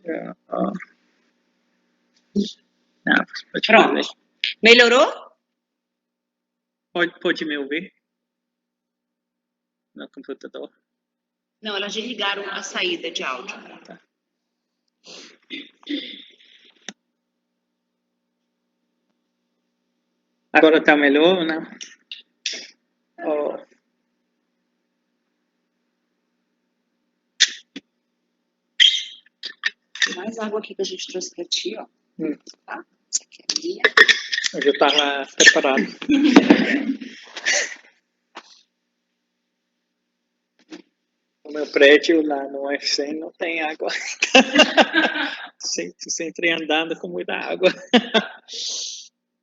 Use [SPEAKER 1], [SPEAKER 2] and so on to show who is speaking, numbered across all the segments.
[SPEAKER 1] Não,
[SPEAKER 2] Pronto. Melhorou?
[SPEAKER 1] Pode me ouvir? No computador?
[SPEAKER 2] Não, elas desligaram a saída de áudio.
[SPEAKER 1] Tá. Agora está melhor ou não? Oh.
[SPEAKER 2] Tem mais água aqui que a gente trouxe para ti, ó. Tá? Isso aqui é minha.
[SPEAKER 1] Eu já estava preparado. No meu prédio, lá no UFC, não tem água. Sempre andando com muita água.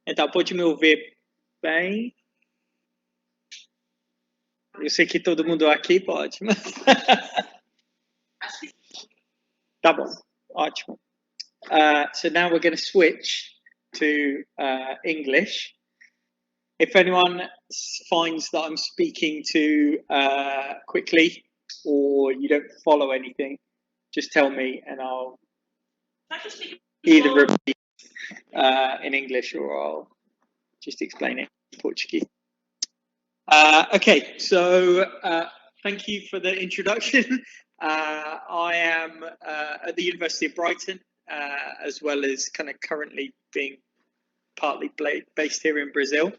[SPEAKER 1] Então, pode me ouvir bem? Eu sei que todo mundo aqui pode, mas... Tá bom, ótimo. So now we're going to switch to English. If anyone finds that I'm speaking too quickly or you don't follow anything, just tell me and I'll either repeat in English or I'll just explain it in Portuguese. Okay, so thank you for the introduction. I am at the University of Brighton, as well as kind of currently being partly based here in Brazil.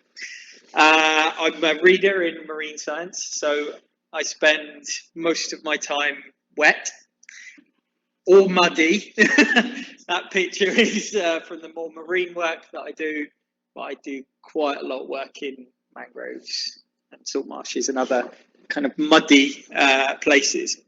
[SPEAKER 1] I'm a reader in marine science, so I spend most of my time wet or muddy. That picture is from the more marine work that I do, but I do quite a lot of work in mangroves and salt marshes and other kind of muddy places.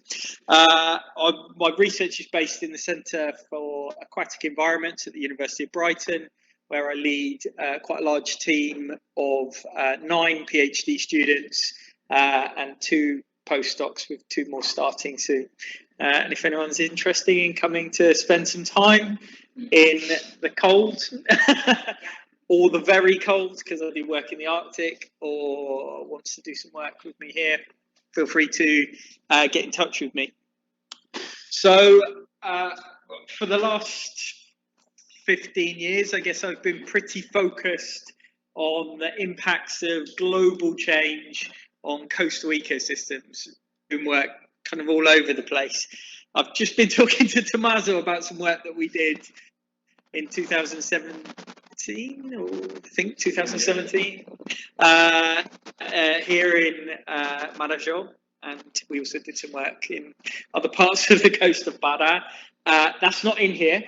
[SPEAKER 1] My research is based in the Centre for Aquatic Environments at the University of Brighton, where I lead quite a large team of 9 PhD students and 2 postdocs, with 2 more starting soon. And if anyone's interested in coming to spend some time in the cold or the very cold, because I do work in the Arctic, or wants to do some work with me here, feel free to get in touch with me. So for the last 15 years, I guess I've been pretty focused on the impacts of global change on coastal ecosystems. Been work kind of all over the place. I've just been talking to Tommaso about some work that we did in 2017, or I think 2017, here in Marajó, and we also did some work in other parts of the coast of Pará. That's not in here,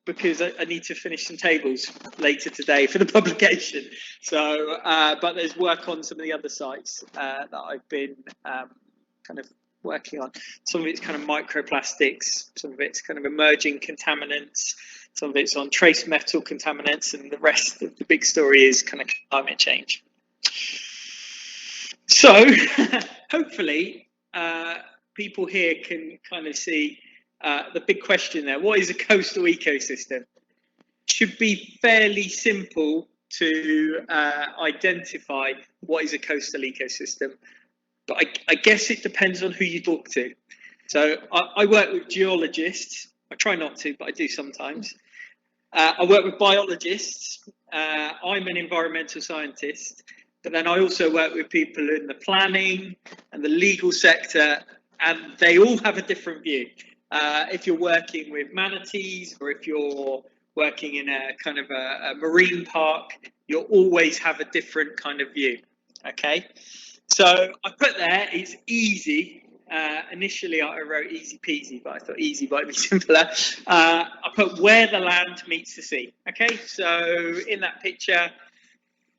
[SPEAKER 1] because I need to finish some tables later today for the publication. So, but there's work on some of the other sites that I've been kind of working on. Some of it's kind of microplastics, some of it's kind of emerging contaminants, some of it's on trace metal contaminants, and the rest of the big story is kind of climate change. So, hopefully, people here can kind of see the big question there. What is a coastal ecosystem? Should be fairly simple to identify what is a coastal ecosystem, but I guess it depends on who you talk to. So I work with geologists. I try not to, but I do sometimes. I work with biologists. I'm an environmental scientist, but then I also work with people in the planning and the legal sector, and they all have a different view. If you're working with manatees, or if you're working in a kind of a marine park, you'll always have a different kind of view. Okay, so I put there, it's easy. Initially I wrote easy peasy, but I thought easy might be simpler. I put where the land meets the sea. Okay, so in that picture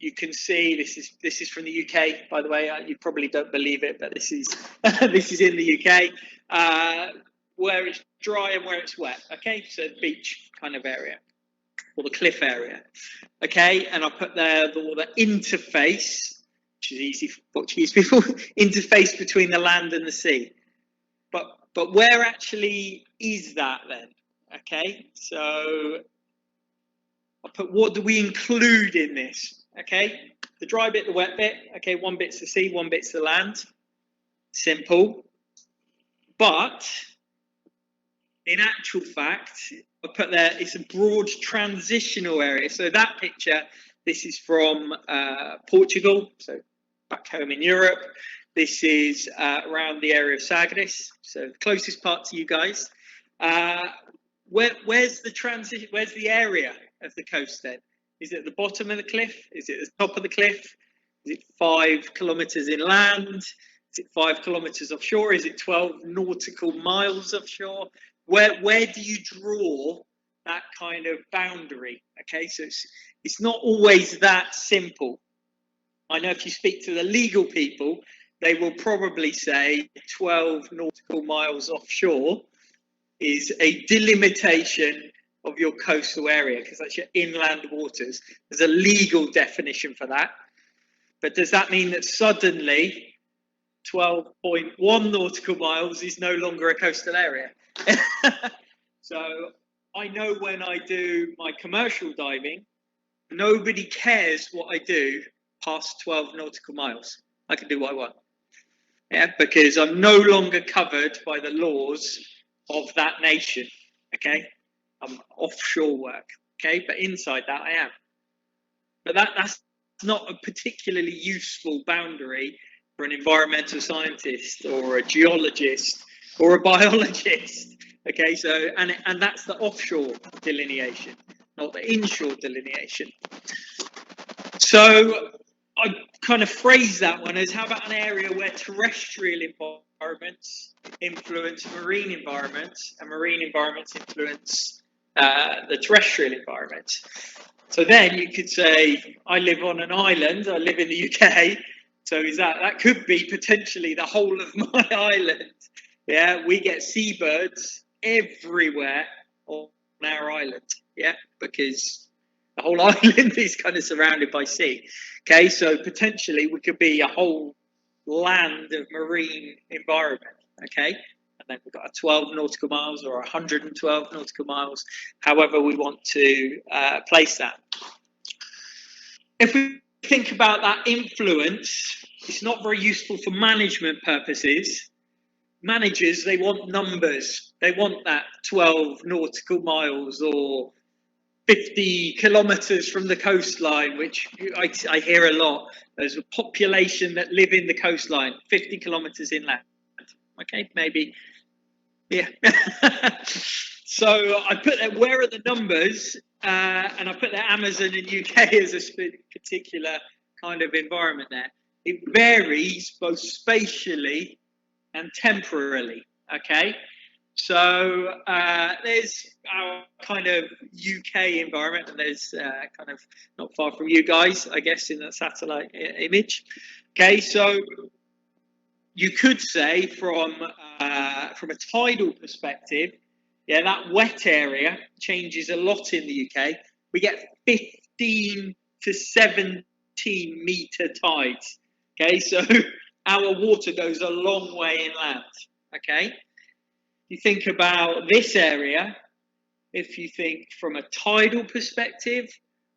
[SPEAKER 1] you can see this is from the UK, by the way. You probably don't believe it, but this is this is in the UK. Where it's dry and where it's wet, okay? So beach kind of area, or the cliff area, okay? And I put there the interface, which is easy for Portuguese people, interface between the land and the sea. But where actually is that then, okay? So I put, what do we include in this, okay? The dry bit, the wet bit, okay? One bit's the sea, one bit's the land. Simple. But in actual fact, I put there, it's a broad transitional area. So that picture, this is from Portugal, so back home in Europe. This is around the area of Sagres, so the closest part to you guys. Where's the transition? Where's the area of the coast then? Is it at the bottom of the cliff? Is it at the top of the cliff? Is it 5 kilometers inland? Is it 5 kilometers offshore? Is it 12 nautical miles offshore? Where do you draw that kind of boundary? Okay, so it's not always that simple. I know if you speak to the legal people, they will probably say 12 nautical miles offshore is a delimitation of your coastal area, because that's your inland waters. There's a legal definition for that. But does that mean that suddenly 12.1 nautical miles is no longer a coastal area? So I know when I do my commercial diving, nobody cares what I do past 12 nautical miles. I can do what I want. Yeah, because I'm no longer covered by the laws of that nation. Okay, I'm offshore work. Okay, but inside that I am. But that's not a particularly useful boundary for an environmental scientist or a geologist or a biologist. Okay, so and that's the offshore delineation, not the inshore delineation. So I kind of phrase that one as, how about an area where terrestrial environments influence marine environments, and marine environments influence the terrestrial environment? So then you could say, I live on an island, I live in the UK, so is that could be potentially the whole of my island. Yeah, we get seabirds everywhere on our island, yeah, because the whole island is kind of surrounded by sea. Okay, so potentially we could be a whole land of marine environment. Okay, and then we've got 12 nautical miles or 112 nautical miles, however we want to place that. If we think about that influence, it's not very useful for management purposes. Managers, they want numbers. They want that 12 nautical miles or 50 kilometers from the coastline, which I hear a lot. There's a population that live in the coastline, 50 kilometers inland. Okay, maybe, yeah. So I put that, where are the numbers? And I put the Amazon in UK as a particular kind of environment there. It varies both spatially and temporally, okay? So there's our kind of UK environment, and there's kind of not far from you guys, I guess, in the satellite image. Okay, so you could say from a tidal perspective, yeah, that wet area changes a lot in the UK. We get 15 to 17 meter tides. Okay, so our water goes a long way inland. Okay. You think about this area, if you think from a tidal perspective,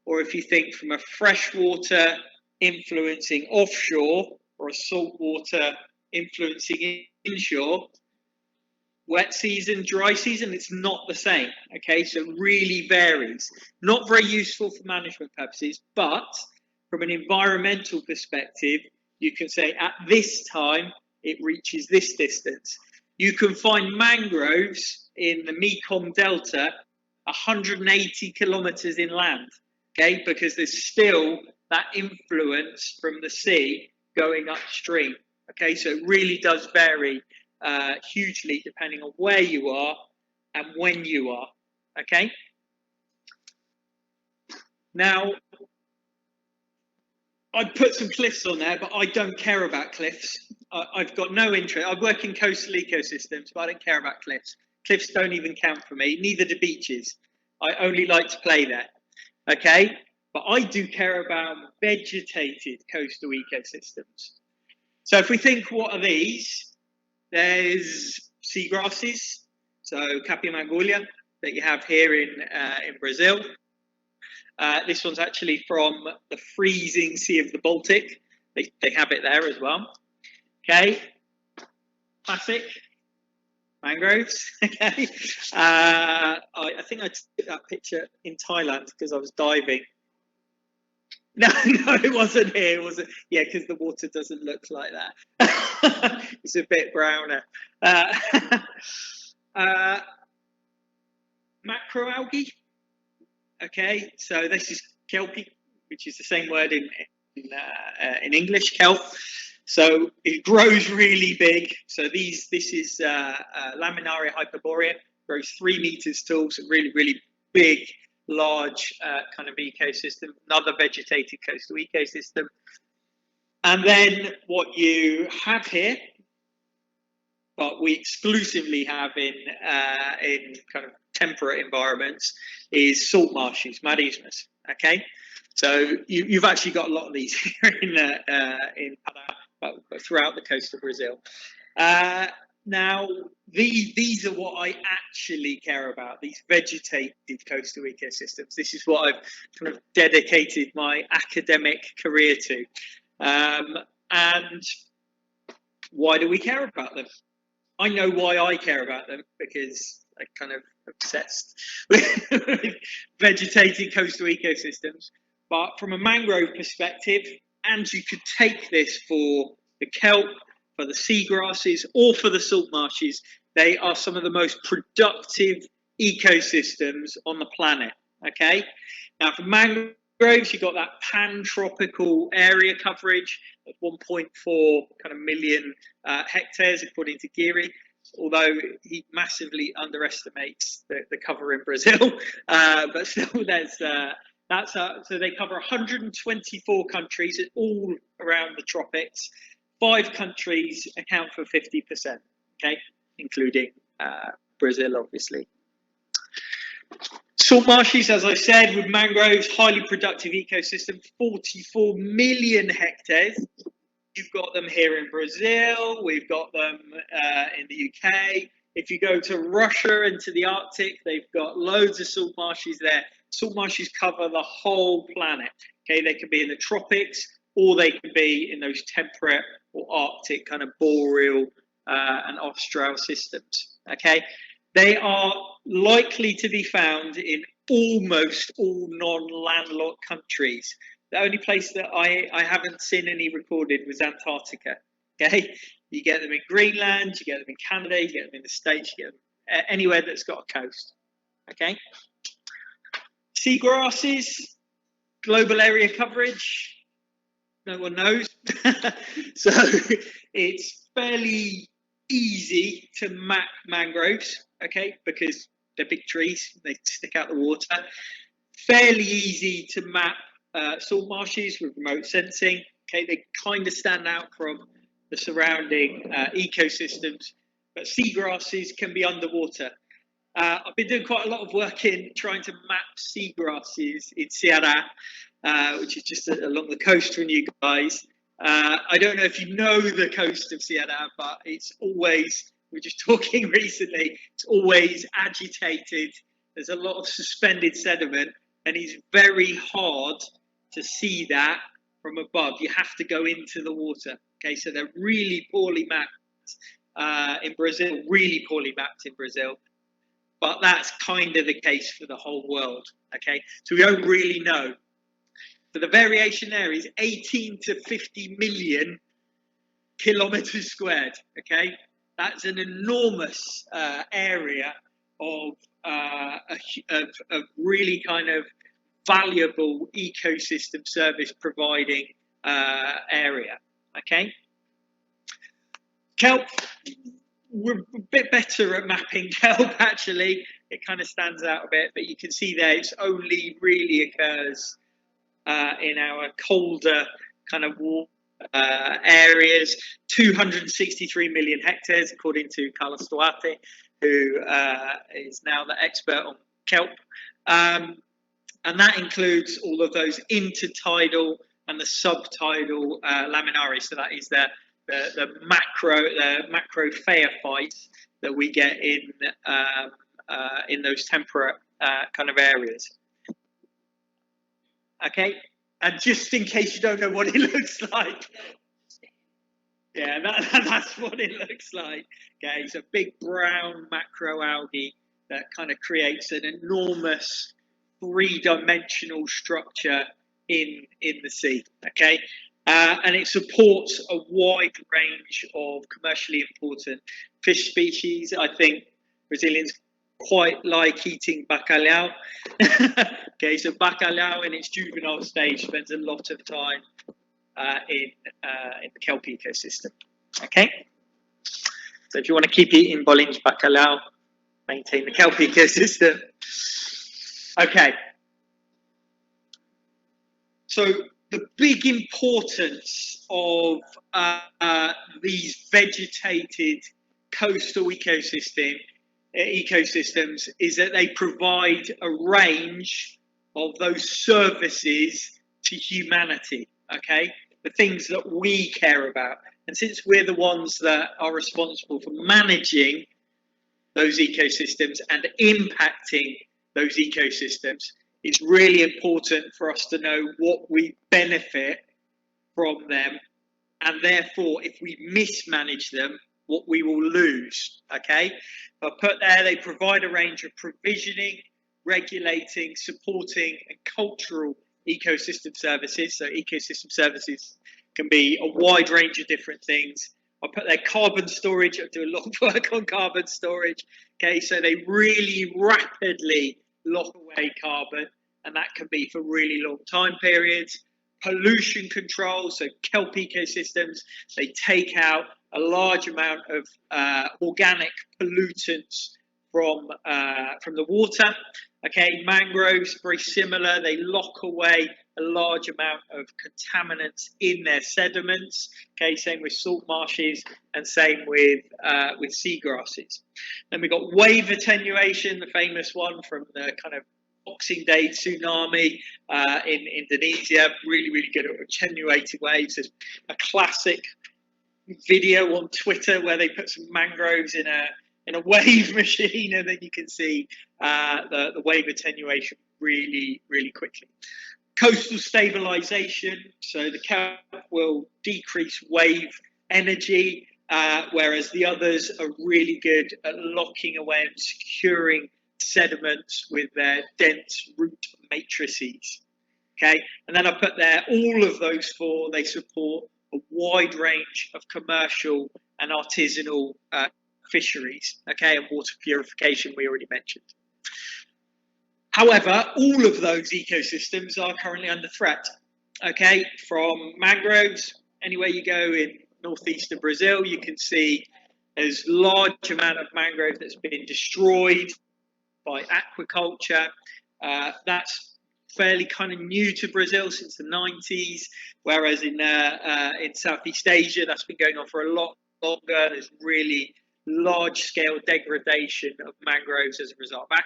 [SPEAKER 1] or if you think from a freshwater influencing offshore, or a saltwater influencing inshore, wet season, dry season, it's not the same. Okay, so it really varies. Not very useful for management purposes, but from an environmental perspective, you can say at this time it reaches this distance. You can find mangroves in the Niger Delta 180 kilometers inland, okay, because there's still that influence from the sea going upstream. Okay, so it really does vary hugely depending on where you are and when you are. Okay, now I put some cliffs on there, but I don't care about cliffs. I've got no interest. I work in coastal ecosystems, but I don't care about cliffs. Cliffs don't even count for me, neither do beaches. I only like to play there. Okay, but I do care about vegetated coastal ecosystems. So if we think, what are these? There's seagrasses, so Capia Magnolia that you have here in Brazil. This one's actually from the freezing Sea of the Baltic. They have it there as well. Okay, classic. mangroves. Okay, I think I took that picture in Thailand because I was diving. No, no, it wasn't here. It wasn't. Yeah, because the water doesn't look like that. It's a bit browner. Macroalgae. Okay, so this is kelpie, which is the same word in English, kelp. So it grows really big. So this is Laminaria hyperborea, grows 3 meters tall. So really big, large kind of ecosystem. Another vegetated coastal ecosystem. And then what you have here, but we exclusively have in kind of temperate environments, is salt marshes, marismas. Okay, so you've actually got a lot of these here in Pará, but throughout the coast of Brazil. Now, these are what I actually care about, these vegetated coastal ecosystems. This is what I've kind of dedicated my academic career to. And why do we care about them? I know why I care about them, because I'm kind of obsessed with vegetated coastal ecosystems. But from a mangrove perspective, and you could take this for the kelp, for the seagrasses, or for the salt marshes, they are some of the most productive ecosystems on the planet. Okay, now for mangroves, you've got that pan-tropical area coverage of 1.4 kind of million hectares, according to Geary. Although he massively underestimates the cover in Brazil, but still, there's so they cover 124 countries, all around the tropics. 5 countries account for 50%, okay, including Brazil, obviously. Salt marshes, as I said, with mangroves, highly productive ecosystem, 44 million hectares. You've got them here in Brazil, we've got them in the UK. If you go to Russia and to the Arctic, they've got loads of salt marshes there. Salt marshes cover the whole planet. Okay, they can be in the tropics, or they can be in those temperate or Arctic kind of boreal and austral systems. Okay, they are likely to be found in almost all non-landlocked countries. The only place that I haven't seen any recorded was Antarctica. Okay, you get them in Greenland, you get them in Canada, you get them in the States, you get them anywhere that's got a coast. Okay, seagrasses, global area coverage, no one knows. So it's fairly easy to map mangroves, okay, because they're big trees, they stick out the water. Fairly easy to map salt marshes with remote sensing. Okay, they kind of stand out from the surrounding ecosystems, but seagrasses can be underwater. I've been doing quite a lot of work in trying to map seagrasses in Ceará, which is just along the coast from you guys. I don't know if you know the coast of Ceará, but it's always, we were just talking recently, it's always agitated. There's a lot of suspended sediment, and it's very hard to see that from above. You have to go into the water. Okay, so they're really poorly mapped in Brazil, really poorly mapped in Brazil. But that's kind of the case for the whole world. Okay, so we don't really know. So the variation there is 18 to 50 million kilometers squared. Okay, that's an enormous area of really kind of valuable ecosystem service providing area. Okay, kelp, we're a bit better at mapping kelp, actually. It kind of stands out a bit, but you can see there it's only really occurs in our colder kind of water areas. 263 million hectares, according to Carlos Duarte, who is now the expert on kelp. And that includes all of those intertidal and the subtidal laminaria. So that is the macro phaophytes that we get in those temperate kind of areas. Okay, and just in case you don't know what it looks like, Yeah, that's what it looks like. Okay, it's a big brown macroalgae that kind of creates an enormous three-dimensional structure in the sea. Okay, and it supports a wide range of commercially important fish species. I think Brazilians quite like eating bacalhau. Okay, so bacalhau in its juvenile stage spends a lot of time in the kelp ecosystem. Okay, so if you want to keep eating bolinhos bacalhau, maintain the kelp ecosystem. Okay, so the big importance of these vegetated coastal ecosystems is that they provide a range of those services to humanity. Okay, the things that we care about. And since we're the ones that are responsible for managing those ecosystems and impacting those ecosystems, it's really important for us to know what we benefit from them, and therefore, if we mismanage them, what we will lose. Okay, I put there, they provide a range of provisioning, regulating, supporting, and cultural ecosystem services. So ecosystem services can be a wide range of different things. I put there carbon storage. I do a lot of work on carbon storage. Okay, so they really rapidly lock away carbon, and that can be for really long time periods. Pollution control, so kelp ecosystems, they take out a large amount of organic pollutants from the water. Okay, mangroves, very similar. They lock away a large amount of contaminants in their sediments. Okay, same with salt marshes and same with seagrasses. Then we've got wave attenuation, the famous one from the kind of Boxing Day tsunami in Indonesia. Really, really good at attenuating waves. There's a classic video on Twitter where they put some mangroves in a wave machine, and then you can see the wave attenuation really, really quickly. Coastal stabilization, so the kelp will decrease wave energy, whereas the others are really good at locking away and securing sediments with their dense root matrices. Okay, and then I put there all of those four, they support a wide range of commercial and artisanal fisheries, okay, and water purification we already mentioned. However, all of those ecosystems are currently under threat, okay, from mangroves. Anywhere you go in northeastern Brazil, you can see there's a large amount of mangrove that's been destroyed by aquaculture. That's fairly kind of new to Brazil since the 90s, whereas in Southeast Asia, that's been going on for a lot longer. There's really large-scale degradation of mangroves as a result of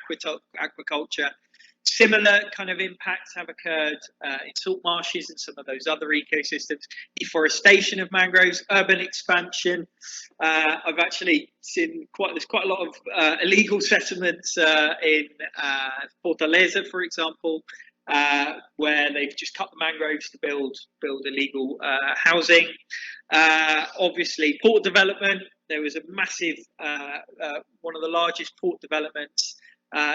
[SPEAKER 1] aquaculture. Similar kind of impacts have occurred in salt marshes and some of those other ecosystems. Deforestation of mangroves, urban expansion. I've actually seen there's quite a lot of illegal settlements in Fortaleza, for example, where they've just cut the mangroves to build illegal housing. Obviously, port development. There was a massive, one of the largest port developments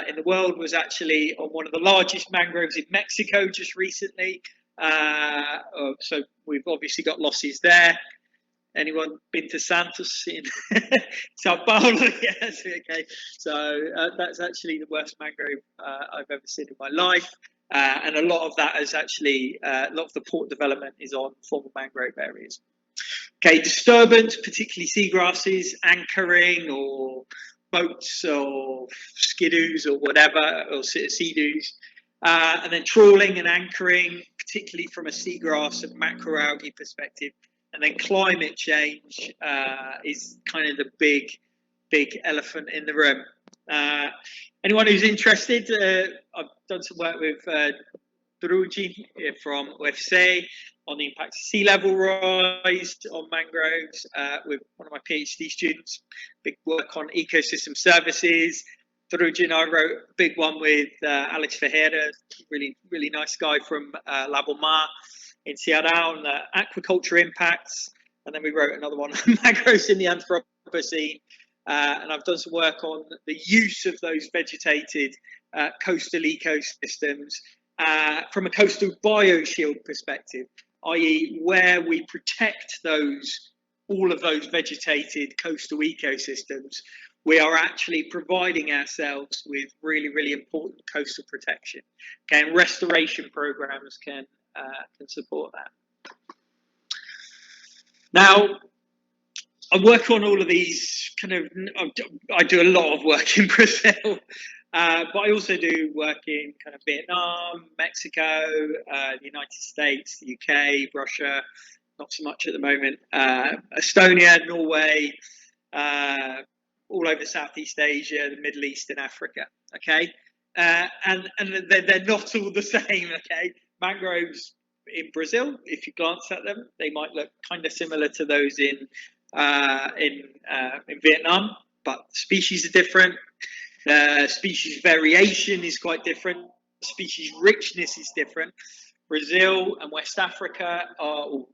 [SPEAKER 1] in the world was actually on one of the largest mangroves in Mexico just recently. So we've obviously got losses there. Anyone been to Santos in Sao Paulo? Yes, okay. So that's actually the worst mangrove I've ever seen in my life. And a lot of that is actually, a lot of the port development is on former mangrove areas. Okay, disturbance, particularly seagrasses, anchoring or boats or skidoos or whatever, or sea-doos. And then trawling and anchoring, particularly from a seagrass and macroalgae perspective. And then climate change is kind of the big elephant in the room. Anyone who's interested, I've done some work with Drugi from UFC on the impact of sea level rise on mangroves with one of my PhD students. Big work on ecosystem services. Drugi and I wrote a big one with Alex Ferreira, really nice guy from Labomar in Ceará on aquaculture impacts. and then we wrote another one on mangroves in the Anthropocene. And I've done some work on the use of those vegetated coastal ecosystems from a coastal bioshield perspective, i.e. where we protect all of those vegetated coastal ecosystems, we are actually providing ourselves with really, really important coastal protection. Okay, and restoration programs can support that. Now, I work on all of these I do a lot of work in Brazil, but I also do work in kind of Vietnam, Mexico, the United States, the UK, Russia, not so much at the moment, Estonia, Norway, all over Southeast Asia, the Middle East and Africa, okay? And they're not all the same, okay? Mangroves in Brazil, if you glance at them, they might look kind of similar to those in Vietnam, but species are different. Species variation is quite different. Species richness is different. Brazil and West Africa or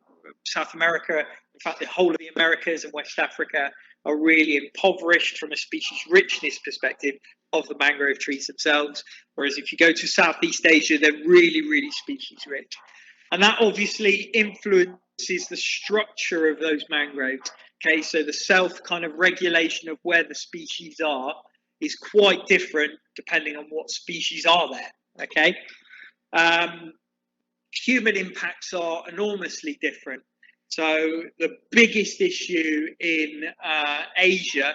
[SPEAKER 1] South America, in fact, the whole of the Americas and West Africa are really impoverished from a species richness perspective of the mangrove trees themselves. Whereas if you go to Southeast Asia, they're really, really species rich. And that obviously influences the structure of those mangroves. Okay, so the self kind of regulation of where the species are is quite different depending on what species are there. Okay, human impacts are enormously different. So the biggest issue in Asia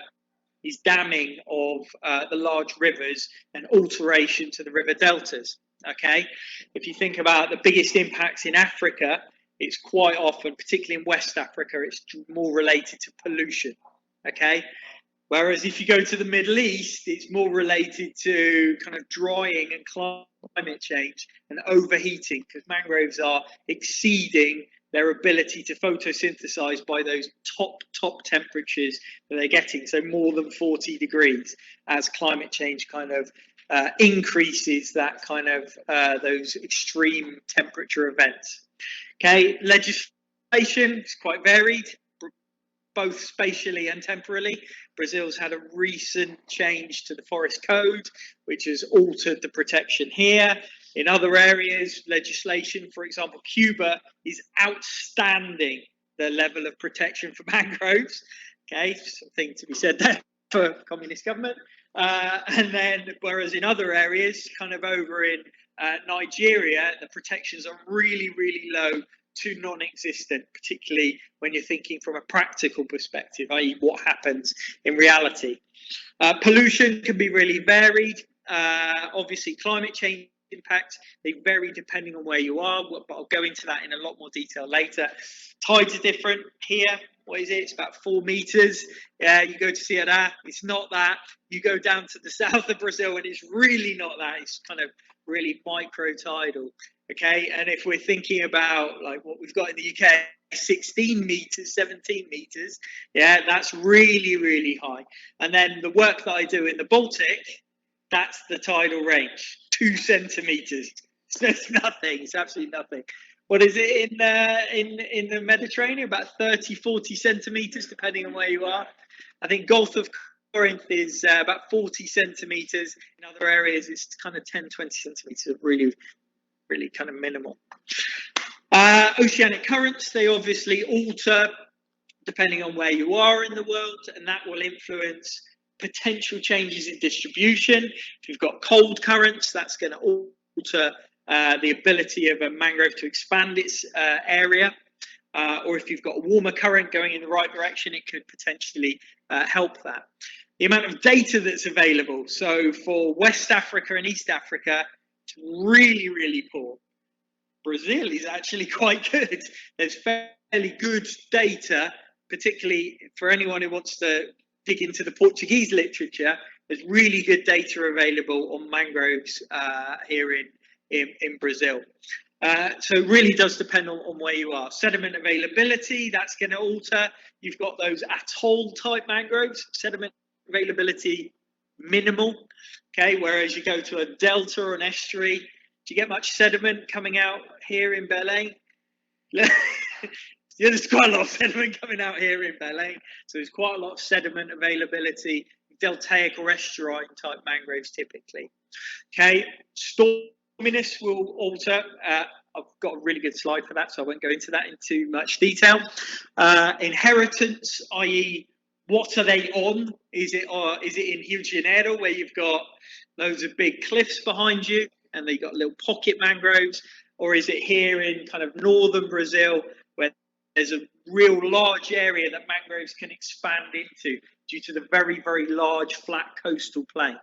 [SPEAKER 1] is damming of the large rivers and alteration to the river deltas. Okay, if you think about the biggest impacts in Africa, it's quite often, particularly in West Africa, it's more related to pollution. Okay, whereas if you go to the Middle East, it's more related to kind of drying and climate change and overheating, because mangroves are exceeding their ability to photosynthesize by those top temperatures that they're getting, so more than 40 degrees, as climate change kind of increases that kind of those extreme temperature events. Okay, legislation is quite varied, both spatially and temporally. Brazil's had a recent change to the forest code, which has altered the protection here. In other areas, legislation, for example, Cuba is outstanding the level of protection for mangroves. Okay, something to be said there for communist government. And then, whereas in other areas, kind of over in Nigeria, the protections are really, really low to non-existent, particularly when you're thinking from a practical perspective, i.e. what happens in reality. Pollution can be really varied. Obviously, climate change impacts, they vary depending on where you are, but I'll go into that in a lot more detail later. Tides are different here. What is it? It's about 4 meters. You go to Ceará, it's not that. You go down to the south of Brazil and it's really not that. It's kind of really micro tidal. Okay, and if we're thinking about like what we've got in the UK, 16 meters, 17 meters, yeah, that's really, really high. And then the work that I do in the Baltic, that's the tidal range, 2 centimeters. So it's nothing. It's absolutely nothing. What is it in the Mediterranean? About 30, 40 centimeters, depending on where you are. I think Gulf of Corinth is about 40 centimeters. In other areas, it's kind of 10, 20 centimeters, really, really kind of minimal. Oceanic currents, they obviously alter depending on where you are in the world, and that will influence potential changes in distribution. If you've got cold currents, that's going to alter the ability of a mangrove to expand its area. Or if you've got a warmer current going in the right direction, it could potentially help that. The amount of data that's available. So for West Africa and East Africa, it's really, really poor. Brazil is actually quite good. There's fairly good data, particularly for anyone who wants to dig into the Portuguese literature. There's really good data available on mangroves here in Brazil. So it really does depend on where you are. Sediment availability, that's going to alter. You've got those atoll type mangroves, sediment availability minimal, okay, whereas you go to a delta or an estuary, do you get much sediment coming out here in Belém? Yeah, there's quite a lot of sediment coming out here in Berlin. So there's quite a lot of sediment availability, deltaic or estuarine type mangroves typically. Okay, storminess will alter. I've got a really good slide for that, so I won't go into that in too much detail. Inheritance, i.e., what are they on? Is it in Rio de Janeiro, where you've got loads of big cliffs behind you and you've got little pocket mangroves? Or is it here in kind of northern Brazil, where there's a real large area that mangroves can expand into due to the very, very large flat coastal plain?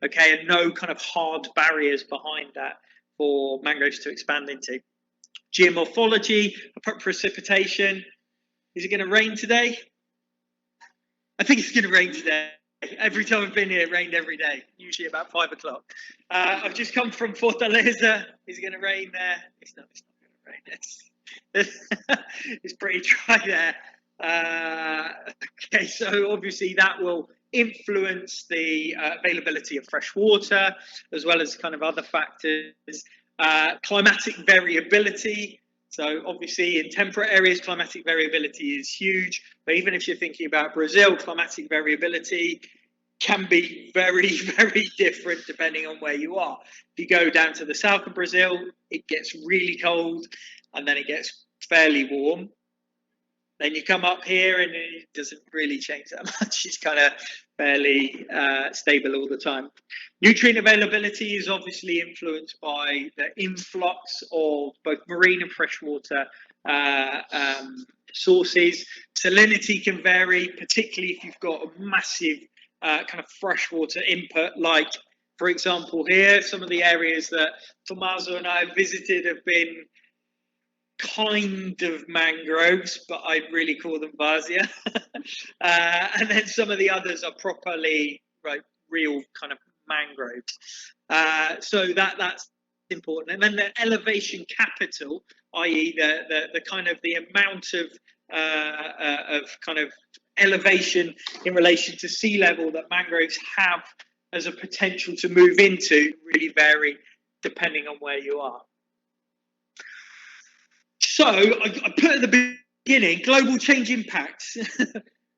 [SPEAKER 1] Okay, and no kind of hard barriers behind that for mangroves to expand into. Geomorphology, precipitation. Is it going to rain today? I think it's going to rain today. Every time I've been here, it rained every day, usually about 5 o'clock. I've just come from Fortaleza. Is it going to rain there? It's not going to rain. It's pretty dry there. Okay, so obviously that will influence the availability of fresh water, as well as kind of other factors. Climatic variability. So obviously in temperate areas, climatic variability is huge. But even if you're thinking about Brazil, climatic variability can be very, very different depending on where you are. If you go down to the south of Brazil, it gets really cold and then it gets fairly warm. Then you come up here and it doesn't really change that much. It's kind of fairly stable all the time. Nutrient availability is obviously influenced by the influx of both marine and freshwater sources. Salinity can vary, particularly if you've got a massive kind of freshwater input, like, for example, here, some of the areas that Tommaso and I have visited have been kind of mangroves, but I'd really call them varzea. And then some of the others are properly real kind of mangroves. So that's important. And then the elevation capital, i.e. the kind of the amount of kind of elevation in relation to sea level that mangroves have as a potential to move into, really vary depending on where you are. So I put at the beginning, global change impacts.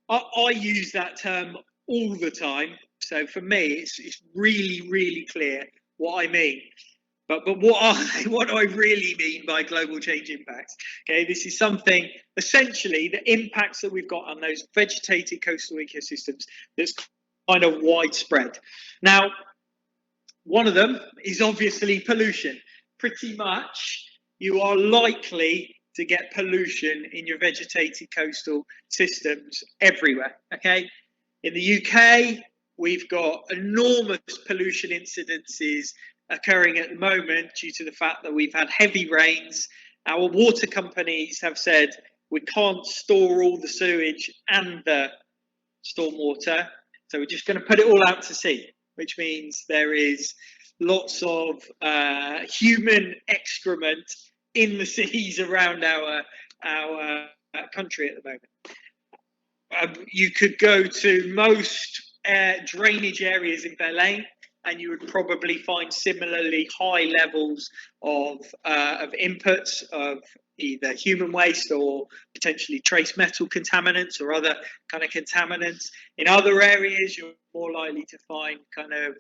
[SPEAKER 1] I use that term all the time. So for me, it's really, really clear what I mean. But what do I really mean by global change impacts? Okay, this is something, essentially, the impacts that we've got on those vegetated coastal ecosystems that's kind of widespread. Now, one of them is obviously pollution. Pretty much, you are likely to get pollution in your vegetated coastal systems everywhere, okay? In the UK, we've got enormous pollution incidences occurring at the moment due to the fact that we've had heavy rains. Our water companies have said we can't store all the sewage and the stormwater, so we're just going to put it all out to sea, which means there is lots of human excrement in the seas around our country at the moment. You could go to most drainage areas in Berlin, and you would probably find similarly high levels of inputs of either human waste or potentially trace metal contaminants or other kind of contaminants. In other areas, you're more likely to find kind of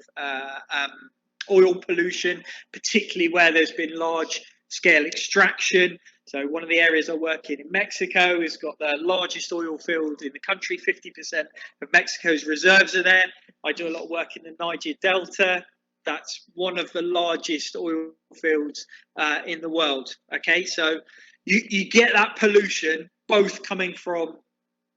[SPEAKER 1] oil pollution, particularly where there's been large scale extraction. So one of the areas I work in Mexico has got the largest oil field in the country. 50% of Mexico's reserves are there. I do a lot of work in the Niger Delta. That's one of the largest oil fields in the world. Okay, so you get that pollution both coming from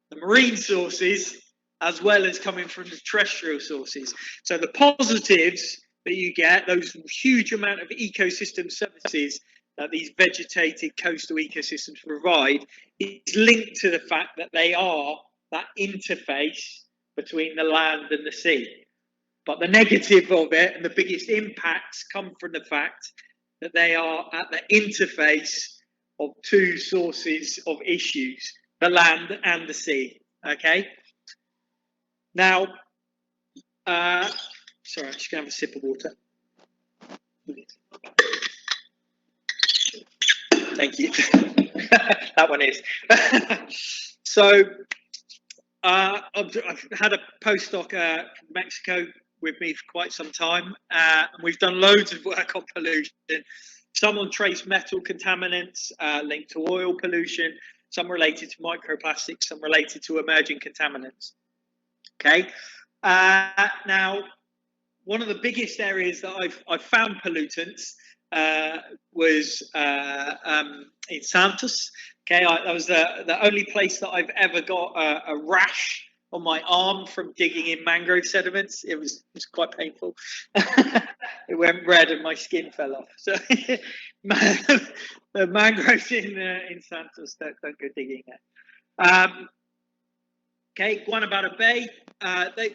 [SPEAKER 1] the marine sources as well as coming from the terrestrial sources. So the positives that you get, those huge amount of ecosystem services that these vegetated coastal ecosystems provide, is linked to the fact that they are that interface between the land and the sea. But the negative of it and the biggest impacts come from the fact that they are at the interface of two sources of issues, the land and the sea. Okay. Now, sorry, I'm just going to have a sip of water. Thank you. That one is. So I've had a postdoc from Mexico with me for quite some time, and we've done loads of work on pollution. Some on trace metal contaminants linked to oil pollution, some related to microplastics, some related to emerging contaminants. Okay. Now, one of the biggest areas that I've found pollutants was in Santos. Okay, that was the only place that I've ever got a rash on my arm from digging in mangrove sediments. It was quite painful. It went red and my skin fell off. So the mangroves in Santos, don't go digging there. Okay, Guanabara Bay,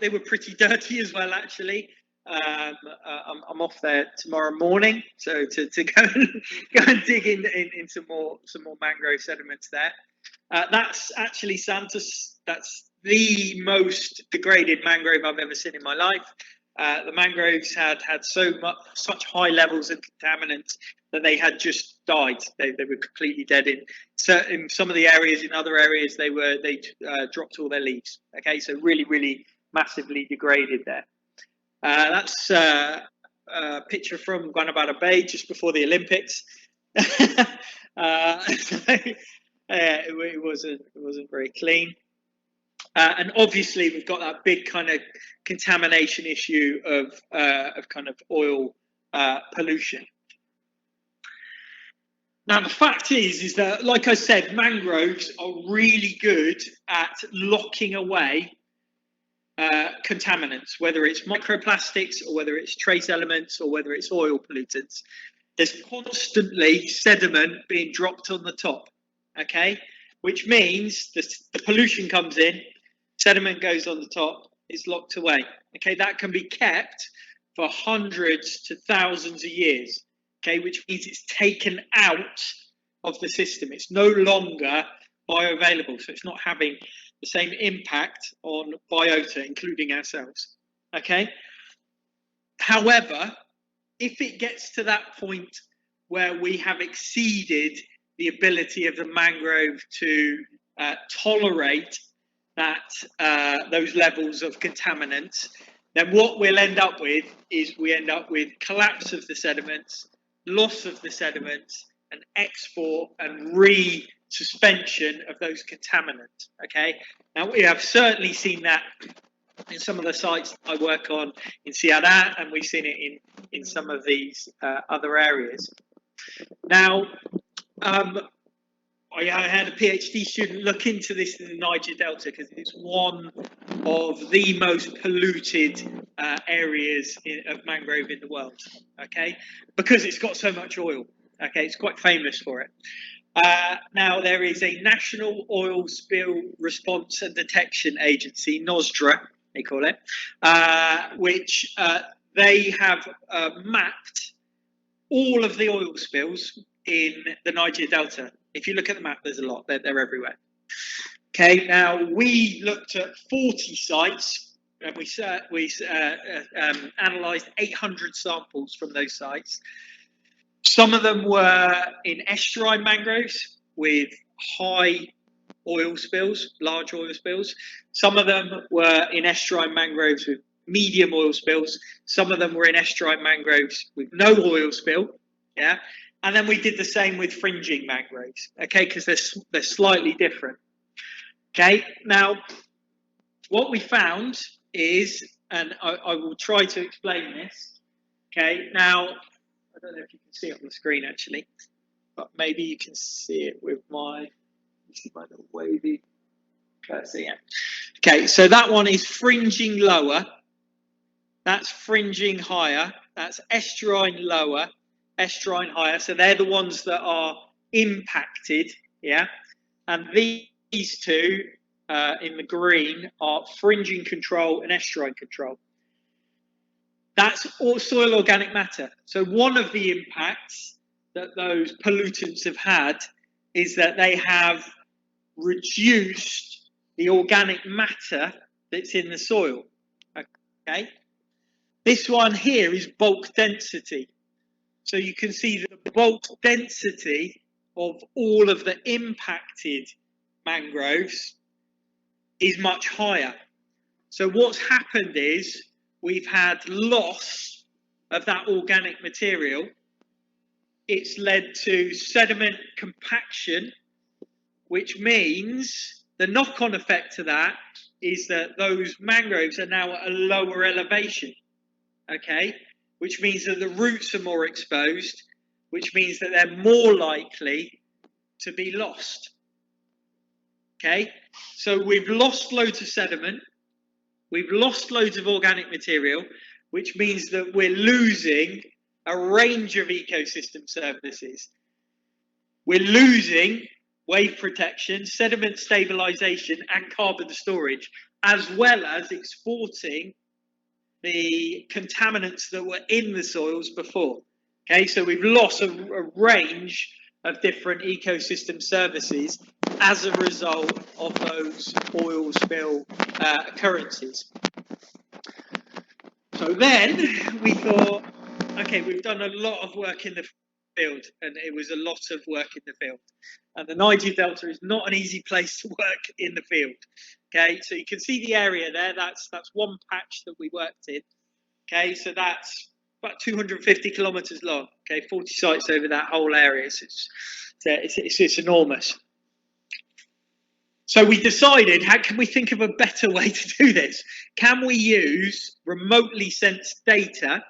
[SPEAKER 1] they were pretty dirty as well, actually. I'm off there tomorrow morning, so to go and dig in some more mangrove sediments there. That's actually Santos. That's the most degraded mangrove I've ever seen in my life. The mangroves had such high levels of contaminants that they had just died. They were completely dead in some of the areas. In other areas, they dropped all their leaves. Okay, so really massively degraded there. That's a picture from Guanabara Bay just before the Olympics. It wasn't very clean. And obviously we've got that big kind of contamination issue of kind of oil pollution. Now the fact is that, like I said, mangroves are really good at locking away contaminants, whether it's microplastics or whether it's trace elements or whether it's oil pollutants. There's constantly sediment being dropped on the top, okay, which means the pollution comes in, sediment goes on the top, it's locked away. Okay, that can be kept for hundreds to thousands of years, okay, which means it's taken out of the system. It's no longer bioavailable, so it's not having the same impact on biota, including ourselves. Okay. However, if it gets to that point where we have exceeded the ability of the mangrove to tolerate those levels of contaminants, then what we'll end up with is collapse of the sediments, loss of the sediments, and export and suspension of those contaminants. Okay, now we have certainly seen that in some of the sites I work on in Ceará, and we've seen it in some of these other areas. Now, I had a PhD student look into this in the Niger Delta because it's one of the most polluted areas of mangrove in the world. Okay, because it's got so much oil. Okay, it's quite famous for it. Now, there is a National Oil Spill Response and Detection Agency, NOSDRA, they call it, which they have mapped all of the oil spills in the Niger Delta. If you look at the map, there's a lot. They're everywhere. Okay, now we looked at 40 sites, and we analysed 800 samples from those sites. Some of them were in estuarine mangroves with high oil spills, large oil spills. Some of them were in estuarine mangroves with medium oil spills. Some of them were in estuarine mangroves with no oil spill. Yeah, and then we did the same with fringing mangroves. Okay, because they're slightly different. Okay, now what we found is, and I will try to explain this. Okay, now, I don't know if you can see it on the screen actually, but maybe you can see it with my little wavy cursor. Yeah. Okay, so that one is fringing lower. That's fringing higher. That's estuarine lower, estuarine higher. So they're the ones that are impacted. Yeah. And these two in the green are fringing control and estuarine control. That's all soil organic matter. So one of the impacts that those pollutants have had is that they have reduced the organic matter that's in the soil. Okay. This one here is bulk density. So you can see that the bulk density of all of the impacted mangroves is much higher. So what's happened is we've had loss of that organic material. It's led to sediment compaction, which means the knock-on effect to that is that those mangroves are now at a lower elevation, okay? Which means that the roots are more exposed, which means that they're more likely to be lost, okay? So we've lost loads of sediment, we've lost loads of organic material, which means that we're losing a range of ecosystem services. We're losing wave protection, sediment stabilization, and carbon storage, as well as exporting the contaminants that were in the soils before. Okay, so we've lost a range of different ecosystem services as a result of those oil spill occurrences. So then we thought, okay, we've done a lot of work in the field, and it was a lot of work in the field. And the Niger Delta is not an easy place to work in the field. Okay, so you can see the area there. That's one patch that we worked in. Okay, so that's about 250 kilometers long. Okay, 40 sites over that whole area. So it's enormous. So we decided, how can we think of a better way to do this? Can we use remotely sensed data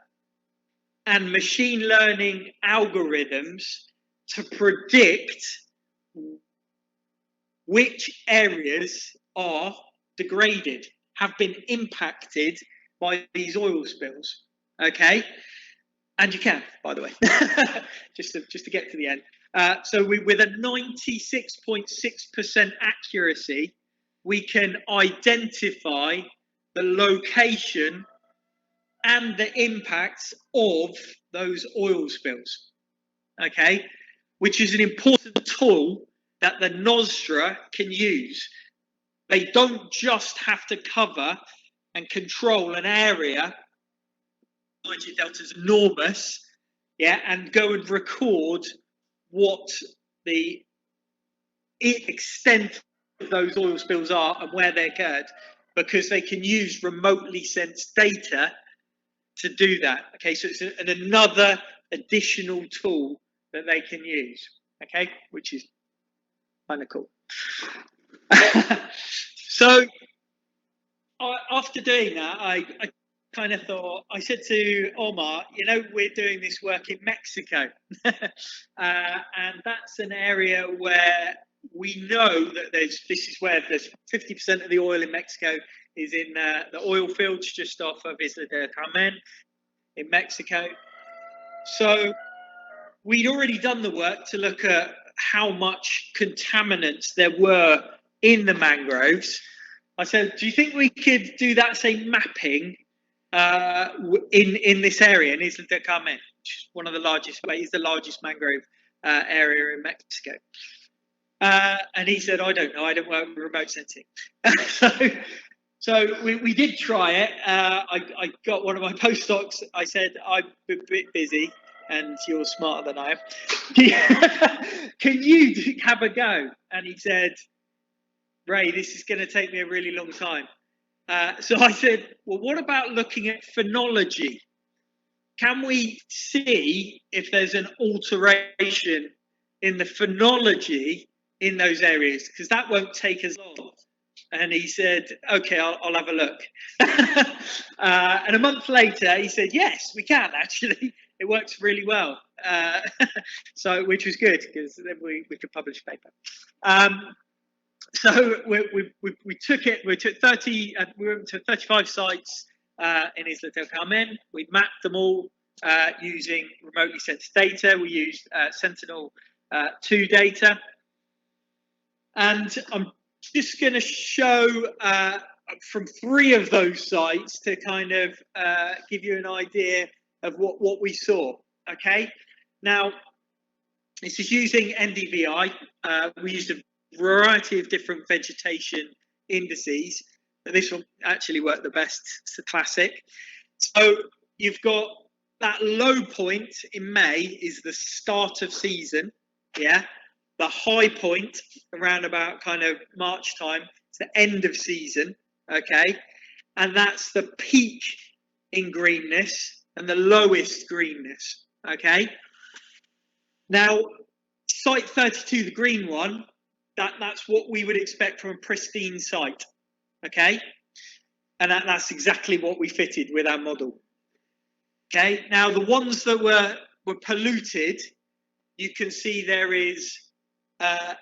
[SPEAKER 1] and machine learning algorithms to predict which areas are degraded, have been impacted by these oil spills? Okay, and you can, by the way, just to get to the end. So with a 96.6% accuracy, we can identify the location and the impacts of those oil spills, okay, which is an important tool that the NOSDRA can use. They don't just have to cover and control an area. Niger Delta is enormous, yeah, and go and record what the extent of those oil spills are and where they occurred, because they can use remotely sensed data to do that. Okay, so it's another additional tool that they can use, okay, which is kind of cool. So after doing that, I kind of thought, I said to Omar, you know, we're doing this work in Mexico, and that's an area where we know that this is where there's 50% of the oil in Mexico is in the oil fields just off of Isla del Carmen in Mexico. So we'd already done the work to look at how much contaminants there were in the mangroves. I said, do you think we could do that same mapping in this area in Isla del Carmen, which is one of the largest, is the largest mangrove area in Mexico? And he said, I don't know, I don't work with remote sensing. So we did try it. I got one of my postdocs. I said, I'm a bit busy and you're smarter than I am. Can you have a go? And he said, Ray, this is going to take me a really long time. So I said, well, what about looking at phenology? Can we see if there's an alteration in the phenology in those areas? Because that won't take us long. And he said, okay, I'll have a look. And a month later, he said, yes, we can actually. It works really well. So, which was good, because then we could publish a paper. So we took it. We took 30. We went to 35 sites in Isla del Carmen. We mapped them all using remotely sensed data. We used Sentinel-2 data, and I'm just going to show from 3 of those sites to kind of give you an idea of what we saw. Okay, now this is using NDVI. We used a variety of different vegetation indices, but this one actually worked the best. It's the classic. So you've got that low point in May is the start of season, yeah, the high point around about kind of March time. It's the end of season, okay? And that's the peak in greenness and the lowest greenness, okay? Now, site 32, the green one, that's what we would expect from a pristine site, okay? And that's exactly what we fitted with our model. Okay, now the ones that were polluted, you can see there is a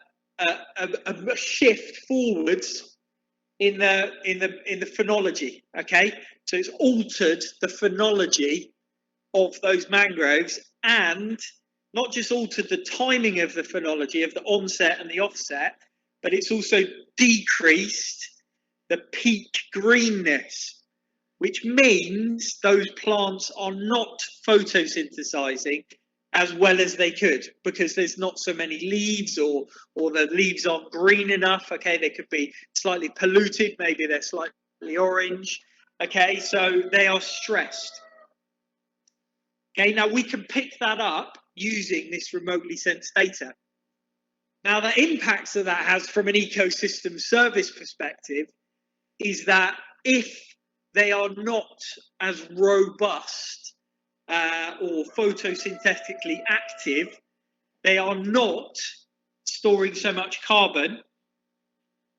[SPEAKER 1] shift forwards in the phenology. Okay, so it's altered the phenology of those mangroves, and not just altered the timing of the phenology of the onset and the offset, but it's also decreased the peak greenness, which means those plants are not photosynthesizing as well as they could, because there's not so many leaves, or the leaves aren't green enough. Okay, they could be slightly polluted, maybe they're slightly orange. Okay, so they are stressed. Okay, now we can pick that up using this remotely sensed data. Now, the impacts that has from an ecosystem service perspective is that if they are not as robust or photosynthetically active, they are not storing so much carbon,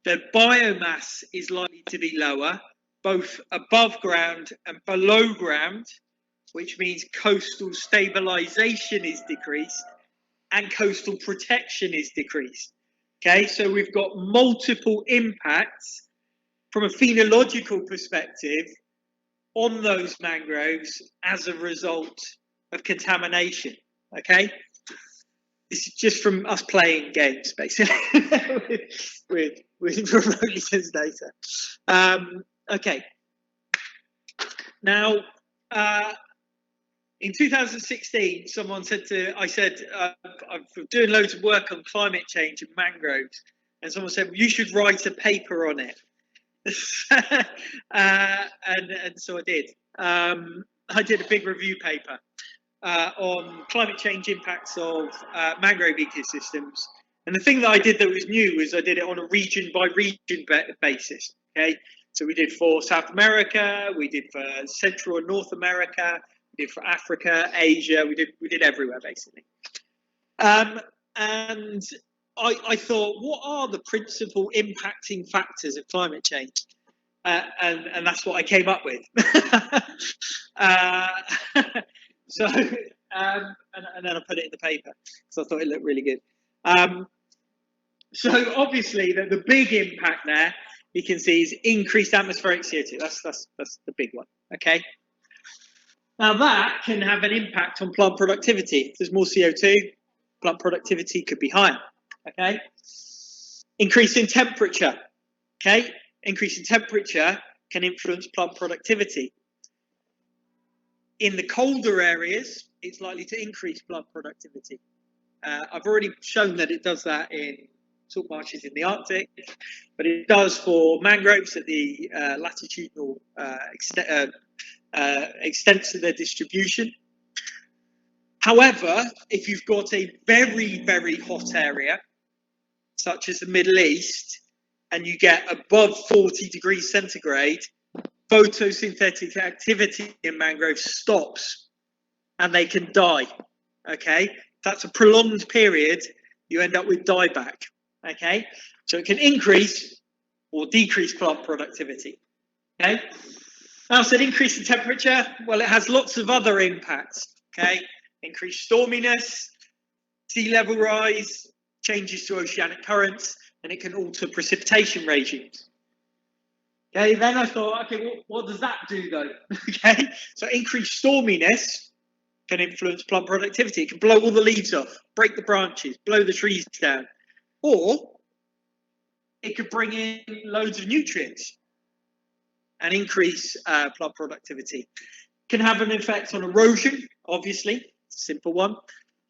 [SPEAKER 1] the biomass is likely to be lower, both above ground and below ground, which means coastal stabilization is decreased and coastal protection is decreased. Okay, so we've got multiple impacts from a phenological perspective on those mangroves as a result of contamination. Okay, this is just from us playing games, basically, with remotely sensed data. Okay, now in 2016, someone said I said, I'm doing loads of work on climate change and mangroves, and someone said, well, you should write a paper on it. And so I did. I did a big review paper on climate change impacts of mangrove ecosystems. And the thing that I did that was new was I did it on a region by region basis. Okay, so we did for South America, we did for Central and North America, we did for Africa, Asia, we did everywhere basically. And I thought, what are the principal impacting factors of climate change? And that's what I came up with. So, and then I put it in the paper, so I thought it looked really good. So obviously the big impact there you can see is increased atmospheric CO2. That's the big one. Okay. Now that can have an impact on plant productivity. If there's more CO2, plant productivity could be higher. Okay. Increase in temperature. Okay. Increase in temperature can influence plant productivity. In the colder areas, it's likely to increase plant productivity. I've already shown that it does that in salt marshes in the Arctic, but it does for mangroves at the latitudinal extents of their distribution. However, if you've got a very, very hot area, such as the Middle East, and you get above 40 degrees centigrade, photosynthetic activity in mangroves stops and they can die. Okay, that's a prolonged period, you end up with dieback. Okay, so it can increase or decrease plant productivity. Okay, now I said increase in temperature. Well, it has lots of other impacts. Okay, increased storminess, sea level rise, changes to oceanic currents, and it can alter precipitation regimes. Okay, then I thought, okay, what does that do though? Okay, so increased storminess can influence plant productivity. It can blow all the leaves off, break the branches, blow the trees down, or it could bring in loads of nutrients and increase plant productivity. It can have an effect on erosion, obviously, simple one.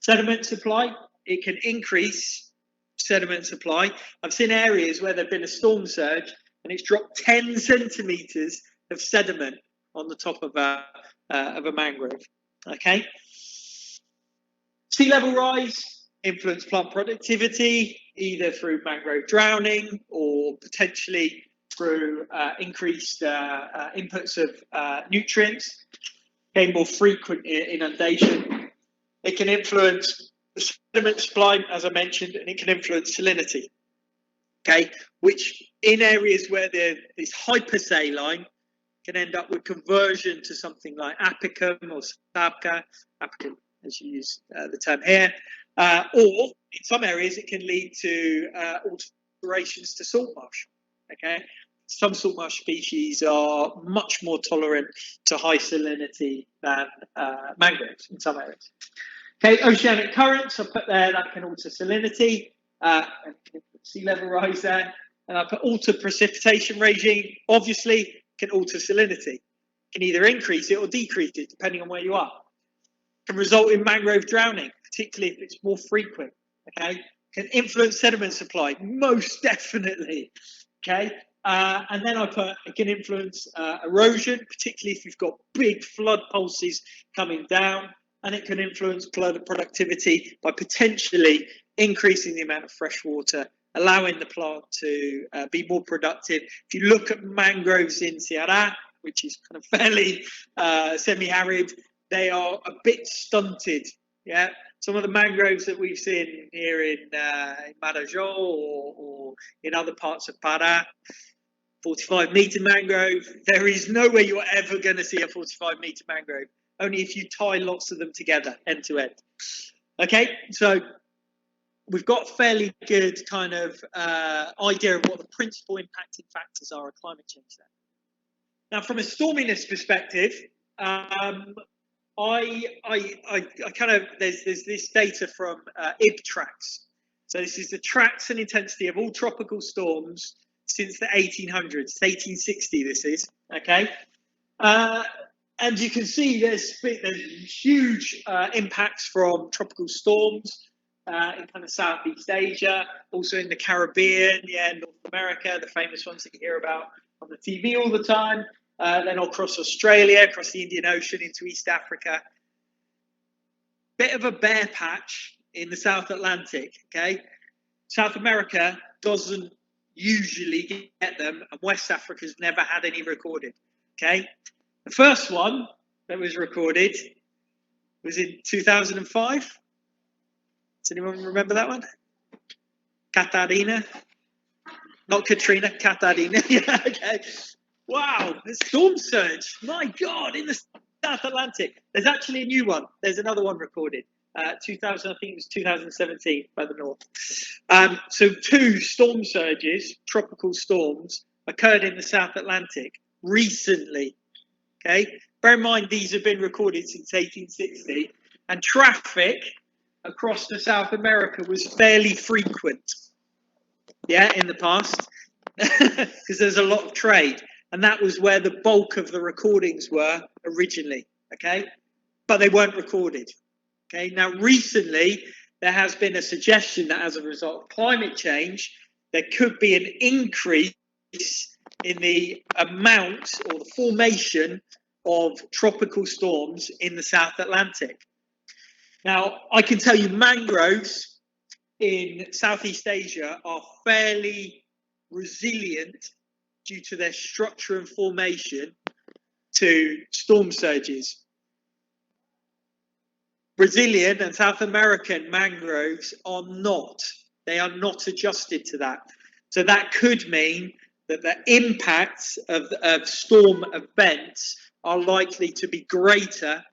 [SPEAKER 1] Sediment supply, it can increase sediment supply. I've seen areas where there's been a storm surge and it's dropped 10 centimeters of sediment on the top of a mangrove. Okay. Sea level rise, influence plant productivity, either through mangrove drowning or potentially through increased inputs of nutrients, okay, more frequent inundation. It can influence the sediment supply, as I mentioned, and it can influence salinity, okay, which in areas where there's hypersaline can end up with conversion to something like apicum or sabca, apicum as you use the term here, or in some areas it can lead to alterations to salt marsh, okay. Some salt marsh species are much more tolerant to high salinity than mangroves in some areas. Okay, oceanic currents, I put there, that can alter salinity, and sea level rise there. And I put alter precipitation regime, obviously can alter salinity. Can either increase it or decrease it, depending on where you are. Can result in mangrove drowning, particularly if it's more frequent, okay? Can influence sediment supply, most definitely, okay? And then I put, it can influence erosion, particularly if you've got big flood pulses coming down, and it can influence productivity by potentially increasing the amount of fresh water, allowing the plant to be more productive. If you look at mangroves in Terra, which is kind of fairly semi-arid, they are a bit stunted, yeah? Some of the mangroves that we've seen here in Madagascar or in other parts of Pará, 45-meter mangrove, there is nowhere you're ever going to see a 45-meter mangrove, only if you tie lots of them together, end to end. Okay, so we've got a fairly good kind of idea of what the principal impacting factors are of climate change there. Now, from a storminess perspective, there's this data from IIICPNEAP. So this is the tracks and intensity of all tropical storms since the 1800s. It's 1860, this is, okay? And you can see there's huge impacts from tropical storms in kind of Southeast Asia, also in the Caribbean, yeah, North America, the famous ones that you hear about on the TV all the time, then across Australia, across the Indian Ocean into East Africa. Bit of a bare patch in the South Atlantic, okay? South America doesn't usually get them, and West Africa's never had any recorded, okay? The first one that was recorded was in 2005. Does anyone remember that one? Catarina? Not Katrina, Catarina. Yeah, okay. Wow, the storm surge. My God, in the South Atlantic. There's actually a new one. There's another one recorded. 2000, I think it was 2017 by the north. So 2 storm surges, tropical storms, occurred in the South Atlantic recently. Okay, bear in mind these have been recorded since 1860, and traffic across to South America was fairly frequent, yeah, in the past, because there's a lot of trade, and that was where the bulk of the recordings were originally, okay, but they weren't recorded. Okay, now recently there has been a suggestion that as a result of climate change, there could be an increase in the amount or the formation of tropical storms in the South Atlantic. Now, I can tell you mangroves in Southeast Asia are fairly resilient due to their structure and formation to storm surges. Brazilian and South American mangroves are not. They are not adjusted to that. So that could mean that the impacts of storm events are likely to be greater